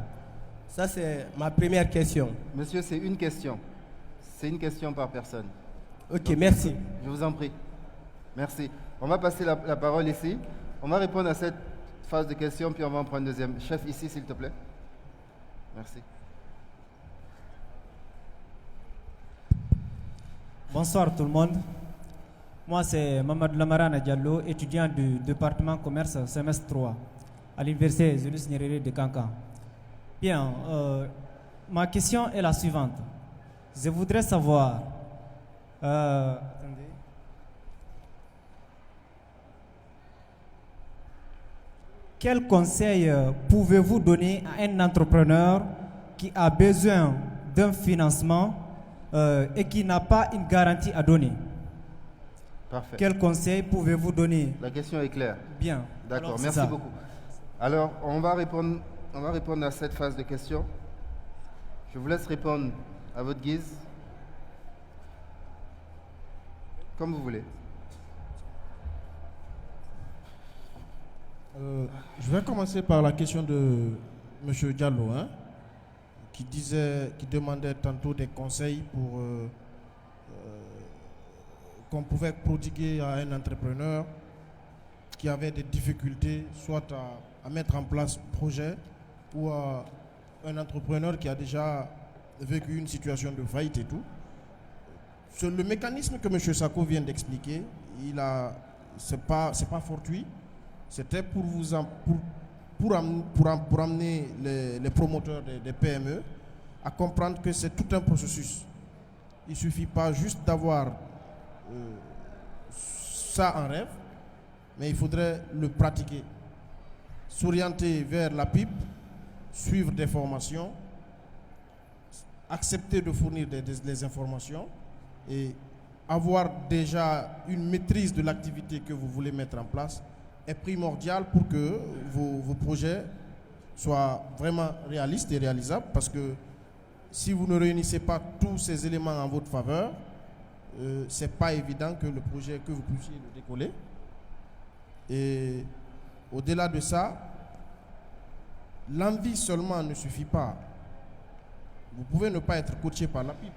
Ça, c'est ma première question. Monsieur, c'est une question. C'est une question par personne. Ok, Donc, merci. Je vous en prie. Merci. On va passer la parole ici. On va répondre à cette phase de questions, puis on va en prendre une deuxième. Chef, ici, s'il te plaît. Merci. Bonsoir tout le monde. Moi, c'est Mamadou Lamarana Diallo, étudiant du département commerce semestre 3 à l'université Julius Nyerere de Kankan. Bien, ma question est la suivante. Je voudrais savoir, quel conseil pouvez-vous donner à un entrepreneur qui a besoin d'un financement et qui n'a pas une garantie à donner? Parfait. Quel conseil pouvez-vous donner? La question est claire. Bien. D'accord, Alors, merci beaucoup. Alors, on va répondre à cette phase de questions. Je vous laisse répondre à votre guise. Comme vous voulez. Je vais commencer par la question de M. Diallo, qui demandait tantôt des conseils pour qu'on pouvait prodiguer à un entrepreneur qui avait des difficultés, soit à mettre en place un projet, ou à un entrepreneur qui a déjà vécu une situation de faillite et tout. Le mécanisme que M. Sako vient d'expliquer, c'est pas fortuit. C'était pour amener les promoteurs des PME à comprendre que c'est tout un processus. Il ne suffit pas juste d'avoir ça en rêve, mais il faudrait le pratiquer. S'orienter vers la PIP, suivre des formations, accepter de fournir des informations et avoir déjà une maîtrise de l'activité que vous voulez mettre en place est primordial pour que vos projets soient vraiment réalistes et réalisables, parce que si vous ne réunissez pas tous ces éléments en votre faveur, c'est pas évident que le projet, que vous puissiez le décoller. Et au-delà de ça, l'envie seulement ne suffit pas. Vous pouvez ne pas être coaché par la PIP.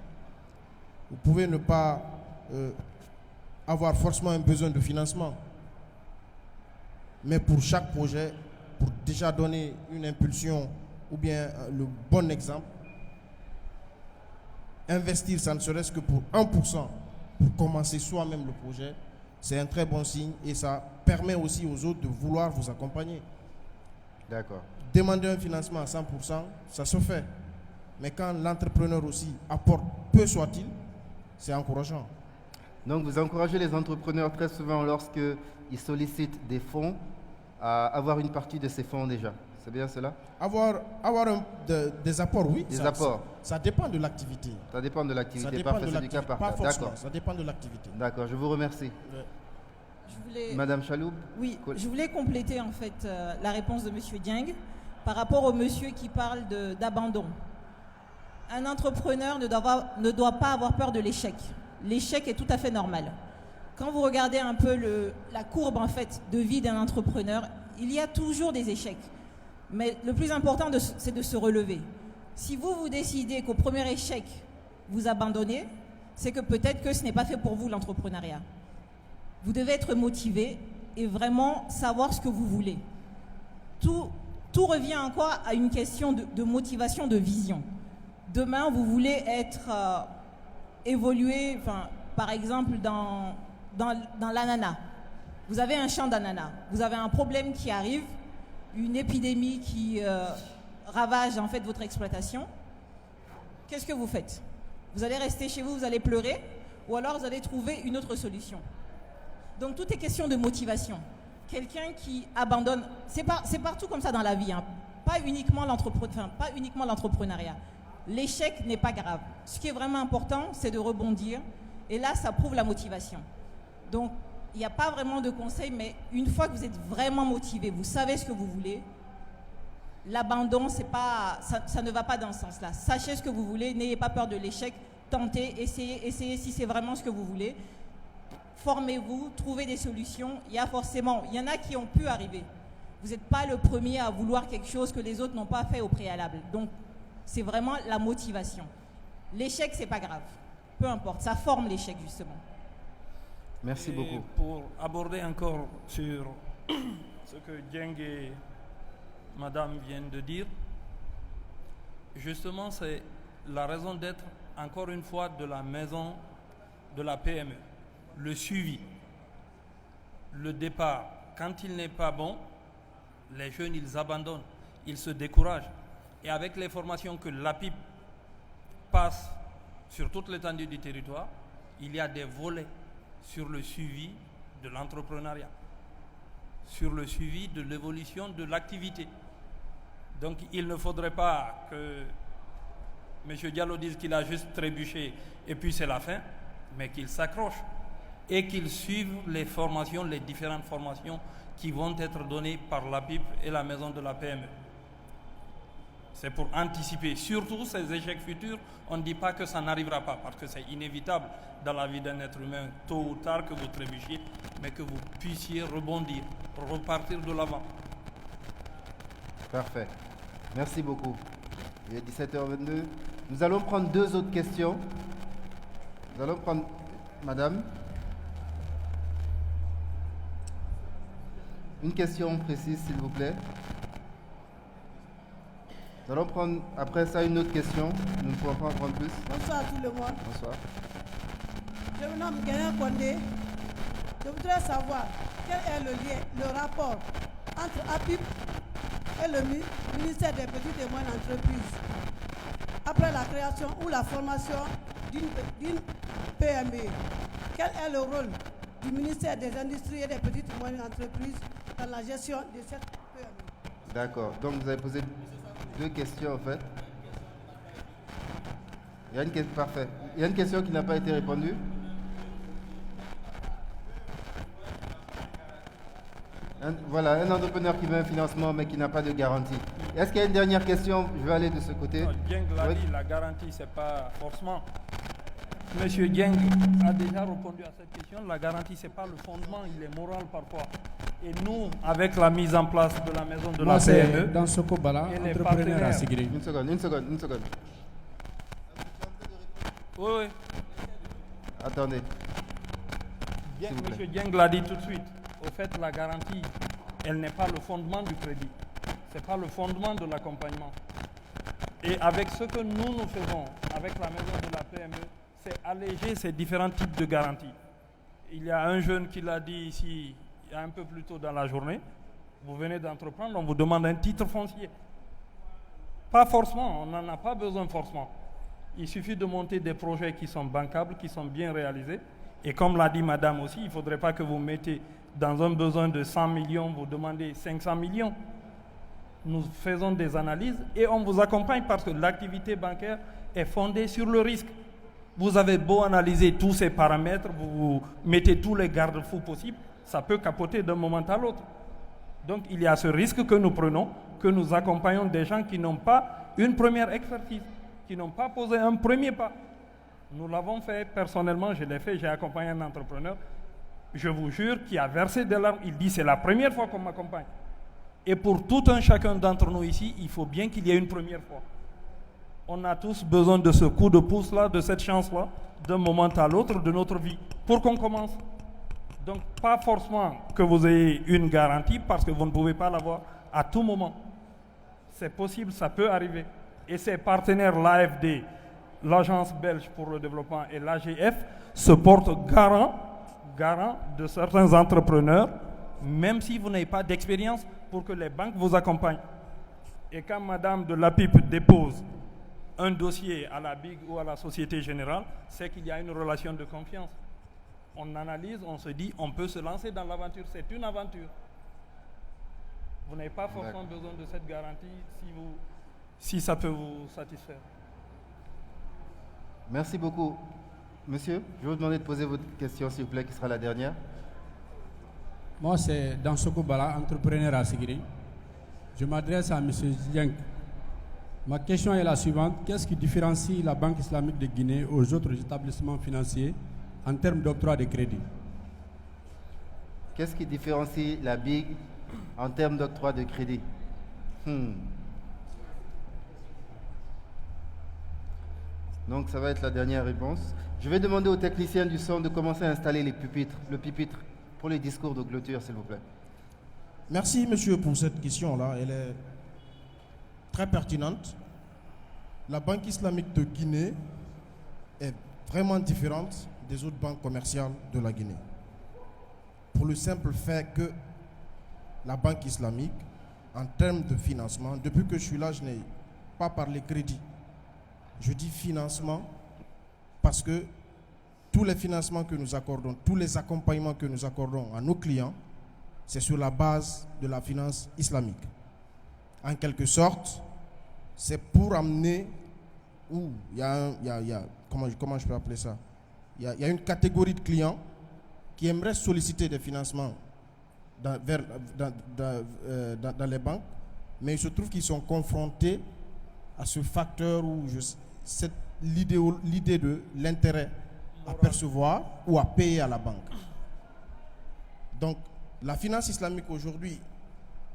Vous pouvez ne pas avoir forcément un besoin de financement. Mais pour chaque projet, pour déjà donner une impulsion ou bien le bon exemple, investir, ça ne serait-ce que pour 1%, pour commencer soi-même le projet, c'est un très bon signe et ça permet aussi aux autres de vouloir vous accompagner. D'accord. Demander un financement à 100%, ça se fait. Mais quand l'entrepreneur aussi apporte peu soit-il, c'est encourageant. Donc vous encouragez les entrepreneurs très souvent lorsqu'ils sollicitent des fonds à avoir une partie de ces fonds déjà. C'est bien cela? Avoir des apports, oui. Des apports. Ça dépend de l'activité. Ça dépend de l'activité. Ça dépend Parfait, de c'est du cas l'activité. par Pas cas. forcément, D'accord. ça dépend de l'activité. D'accord, je vous remercie. Madame Chaloub? Oui, je voulais compléter en fait la réponse de M. Dieng par rapport au monsieur qui parle d'abandon. Un entrepreneur ne doit pas avoir peur de l'échec. L'échec est tout à fait normal. Quand vous regardez un peu la courbe en fait de vie d'un entrepreneur, il y a toujours des échecs. Mais le plus important, c'est de se relever. Si vous décidez qu'au premier échec, vous abandonnez, c'est que peut-être que ce n'est pas fait pour vous l'entrepreneuriat. Vous devez être motivé et vraiment savoir ce que vous voulez. Tout revient encore à une question de motivation, de vision. Demain, vous voulez être évolué, par exemple, dans l'ananas. Vous avez un champ d'ananas. Vous avez un problème qui arrive, une épidémie qui ravage en fait votre exploitation. Qu'est-ce que vous faites? Vous allez rester chez vous, vous allez pleurer, ou alors vous allez trouver une autre solution. Donc tout est question de motivation. Quelqu'un qui abandonne, c'est partout comme ça dans la vie, hein. Pas uniquement l'entrepreneuriat. L'échec n'est pas grave. Ce qui est vraiment important, c'est de rebondir. Et là, ça prouve la motivation. Donc, il n'y a pas vraiment de conseil, mais une fois que vous êtes vraiment motivé, vous savez ce que vous voulez, l'abandon, ça ne va pas dans ce sens-là. Sachez ce que vous voulez, n'ayez pas peur de l'échec, tentez, essayez si c'est vraiment ce que vous voulez. Formez-vous, trouvez des solutions. Il y en a qui ont pu arriver. Vous n'êtes pas le premier à vouloir quelque chose que les autres n'ont pas fait au préalable. Donc, c'est vraiment la motivation. L'échec, c'est pas grave. Peu importe, ça forme l'échec, justement. Merci beaucoup. Pour aborder encore sur ce que Dieng et Madame viennent de dire, justement, c'est la raison d'être, encore une fois, de la maison de la PME. Le suivi, le départ. Quand il n'est pas bon, les jeunes, ils abandonnent, ils se découragent. Et avec les formations que l'APIP passe sur toute l'étendue du territoire, il y a des volets sur le suivi de l'entrepreneuriat, sur le suivi de l'évolution de l'activité. Donc il ne faudrait pas que M. Diallo dise qu'il a juste trébuché et puis c'est la fin, mais qu'il s'accroche et qu'il suive les formations, les différentes formations qui vont être données par l'APIP et la maison de la PME. C'est pour anticiper, surtout ces échecs futurs. On ne dit pas que ça n'arrivera pas, parce que c'est inévitable dans la vie d'un être humain, tôt ou tard, que vous trébuchiez, mais que vous puissiez rebondir, repartir de l'avant. Parfait. Merci beaucoup. Il est 17h22. Nous allons prendre 2 autres questions. Nous allons prendre Madame. Une question précise, s'il vous plaît. Nous allons prendre après ça une autre question. Nous ne pourrons pas en prendre plus. Bonsoir à tout le monde. Bonsoir. Je me nomme Gagnon Kondé. Je voudrais savoir quel est le lien, le rapport entre APIP et le ministère des Petites et Moyennes Entreprises après la création ou la formation d'une PME. Quel est le rôle du ministère des Industries et des Petites et Moyennes Entreprises dans la gestion de cette PME? D'accord. Donc vous avez posé 2 questions en fait. Il y a une question qui n'a pas été répondue. Voilà, un entrepreneur qui veut un financement mais qui n'a pas de garantie. Est-ce qu'il y a une dernière question? Je vais aller de ce côté. Dieng l'a dit, la garantie, c'est pas forcément. Monsieur Dieng a déjà répondu à cette question. La garantie, c'est pas le fondement, il est moral parfois. Et nous, avec la mise en place de la maison de la PME, dans ce Kobala, entrepreneur à Sigiri. Une seconde. Oui. Attendez. Monsieur Dieng l'a dit tout de suite. Au fait, la garantie, elle n'est pas le fondement du crédit. Ce n'est pas le fondement de l'accompagnement. Et avec ce que nous faisons, avec la maison de la PME, c'est alléger ces différents types de garanties. Il y a un jeune qui l'a dit ici, un peu plus tôt dans la journée. Vous venez d'entreprendre, on vous demande un titre foncier. Pas forcément, on n'en a pas besoin forcément. Il suffit de monter des projets qui sont bancables, qui sont bien réalisés. Et comme l'a dit madame aussi, il ne faudrait pas que vous mettez dans un besoin de 100 millions, vous demandez 500 millions. Nous faisons des analyses et on vous accompagne parce que l'activité bancaire est fondée sur le risque. Vous avez beau analyser tous ces paramètres, vous mettez tous les garde-fous possibles, ça peut capoter d'un moment à l'autre. Donc il y a ce risque que nous prenons, que nous accompagnons des gens qui n'ont pas une première expertise, qui n'ont pas posé un premier pas. Nous l'avons fait personnellement, je l'ai fait, j'ai accompagné un entrepreneur, je vous jure, qui a versé des larmes. Il dit c'est la première fois qu'on m'accompagne. Et pour tout un chacun d'entre nous ici, il faut bien qu'il y ait une première fois. On a tous besoin de ce coup de pouce-là, de cette chance-là, d'un moment à l'autre de notre vie, pour qu'on commence. Donc pas forcément que vous ayez une garantie, parce que vous ne pouvez pas l'avoir à tout moment. C'est possible, ça peut arriver. et ses partenaires, l'AFD, l'Agence belge pour le développement et l'AGF, se portent garant de certains entrepreneurs, même si vous n'avez pas d'expérience, pour que les banques vous accompagnent. Et quand Madame de l'APIP dépose un dossier à la BIG ou à la Société Générale, c'est qu'il y a une relation de confiance. On analyse, on se dit, on peut se lancer dans l'aventure. C'est une aventure. Vous n'avez pas forcément besoin de cette garantie si ça peut vous satisfaire. Merci beaucoup. Monsieur, je vais vous demander de poser votre question, s'il vous plaît, qui sera la dernière. Moi, c'est Dansoko Bala, entrepreneur à Sigiri. Je m'adresse à M. Zidjank. Ma question est la suivante. Qu'est-ce qui différencie la Banque islamique de Guinée aux autres établissements financiers en termes d'octroi de crédit? Qu'est-ce qui différencie la BIG en termes d'octroi de crédit? Donc ça va être la dernière réponse. Je vais demander aux techniciens du son de commencer à installer le pupitre pour les discours de clôture, s'il vous plaît. Merci, monsieur, pour cette question-là. Elle est très pertinente. La Banque islamique de Guinée est vraiment différente des autres banques commerciales de la Guinée. Pour le simple fait que la Banque islamique, en termes de financement, depuis que je suis là, je n'ai pas parlé crédit. Je dis financement parce que tous les financements que nous accordons, tous les accompagnements que nous accordons à nos clients, c'est sur la base de la finance islamique. En quelque sorte, c'est pour amener où il y a comment je peux appeler ça? Il y a une catégorie de clients qui aimeraient solliciter des financements dans les banques, mais il se trouve qu'ils sont confrontés à ce facteur où l'idée de l'intérêt à percevoir ou à payer à la banque. Donc, la finance islamique aujourd'hui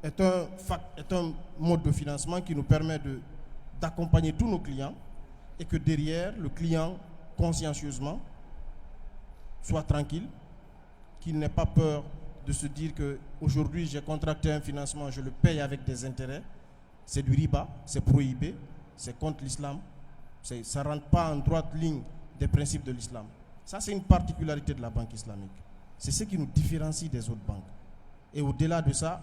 est un mode de financement qui nous permet d'accompagner tous nos clients et que derrière, le client, consciencieusement, soit tranquille, qu'il n'ait pas peur de se dire qu'aujourd'hui, j'ai contracté un financement, je le paye avec des intérêts. C'est du riba, c'est prohibé, c'est contre l'islam. Ça ne rentre pas en droite ligne des principes de l'islam. Ça, c'est une particularité de la banque islamique. C'est ce qui nous différencie des autres banques. Et au-delà de ça,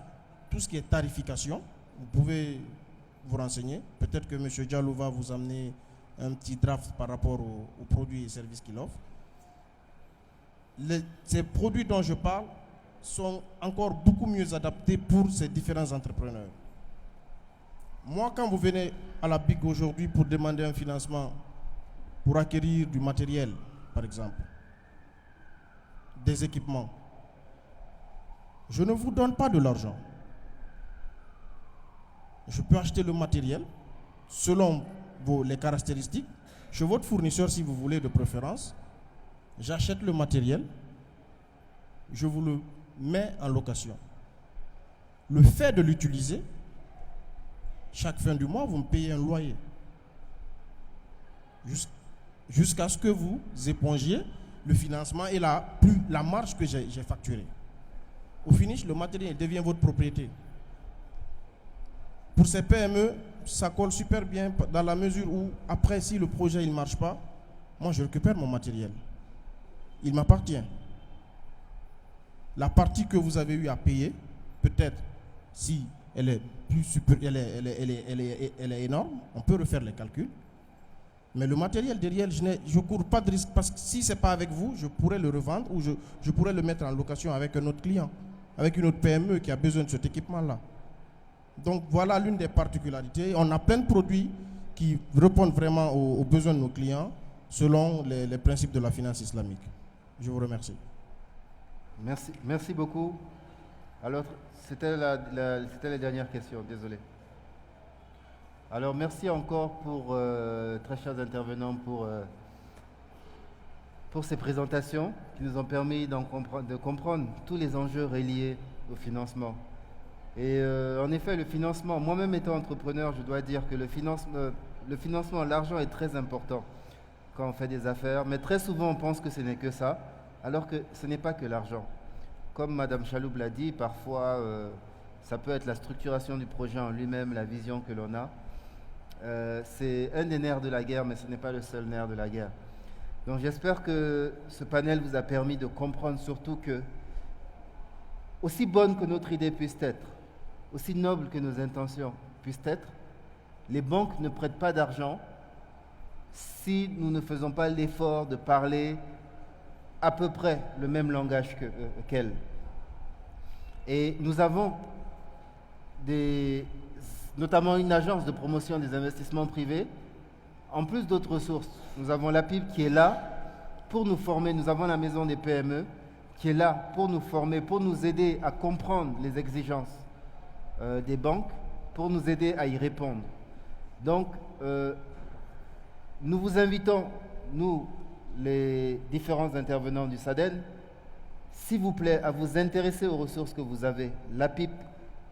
tout ce qui est tarification, vous pouvez vous renseigner. Peut-être que M. Diallo va vous amener un petit draft par rapport aux produits et services qu'il offre. Ces produits dont je parle sont encore beaucoup mieux adaptés pour ces différents entrepreneurs. Moi, quand vous venez à la BIC aujourd'hui pour demander un financement pour acquérir du matériel, par exemple, des équipements, je ne vous donne pas de l'argent. Je peux acheter le matériel selon les caractéristiques. Chez votre fournisseur, si vous voulez, de préférence, j'achète le matériel, je vous le mets en location. Le fait de l'utiliser, chaque fin du mois, vous me payez un loyer. Jusqu'à ce que vous épongiez le financement et la marge que j'ai facturée. Au finish, le matériel devient votre propriété. Pour ces PME, ça colle super bien dans la mesure où, après, si le projet ne marche pas, moi je récupère mon matériel. Il m'appartient. La partie que vous avez eu à payer, peut-être si elle est plus elle est énorme, on peut refaire les calculs. Mais le matériel derrière, je ne cours pas de risque parce que si ce n'est pas avec vous, je pourrais le revendre ou je pourrais le mettre en location avec un autre client, avec une autre PME qui a besoin de cet équipement-là. Donc voilà l'une des particularités. On a plein de produits qui répondent vraiment aux besoins de nos clients selon les principes de la finance islamique. Je vous remercie. Merci beaucoup. Alors, c'était la dernière question, désolé. Alors, merci encore pour, très chers intervenants, pour ces présentations qui nous ont permis de comprendre tous les enjeux reliés au financement. Et en effet, le financement, moi-même étant entrepreneur, je dois dire que le financement, l'argent est très important quand on fait des affaires, mais très souvent on pense que ce n'est que ça, alors que ce n'est pas que l'argent. Comme Mme Chaloub l'a dit, parfois ça peut être la structuration du projet en lui-même, la vision que l'on a. C'est un des nerfs de la guerre, mais ce n'est pas le seul nerf de la guerre. Donc j'espère que ce panel vous a permis de comprendre surtout que, aussi bonne que notre idée puisse être, aussi noble que nos intentions puissent être, les banques ne prêtent pas d'argent si nous ne faisons pas l'effort de parler à peu près le même langage qu'elles. Et nous avons notamment une agence de promotion des investissements privés, en plus d'autres ressources. Nous avons la PIB qui est là pour nous former. Nous avons la Maison des PME qui est là pour nous former, pour nous aider à comprendre les exigences des banques, pour nous aider à y répondre. Donc, nous vous invitons, nous, les différents intervenants du SADEN, s'il vous plaît, à vous intéresser aux ressources que vous avez. La PIP,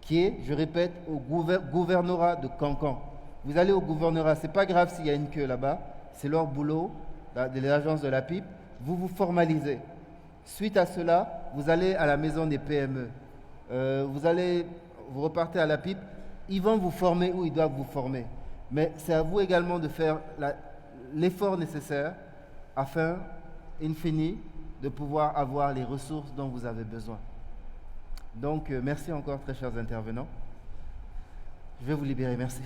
qui est, je répète, au gouvernorat de Cancan. Vous allez au gouvernorat, ce n'est pas grave s'il y a une queue là-bas, c'est leur boulot, de l'agence de la PIP, vous vous formalisez. Suite à cela, vous allez à la maison des PME. Vous repartez à la PIP, ils vont vous former où ils doivent vous former. Mais c'est à vous également de faire l'effort nécessaire afin, in fine, de pouvoir avoir les ressources dont vous avez besoin. Donc, merci encore, très chers intervenants. Je vais vous libérer. Merci.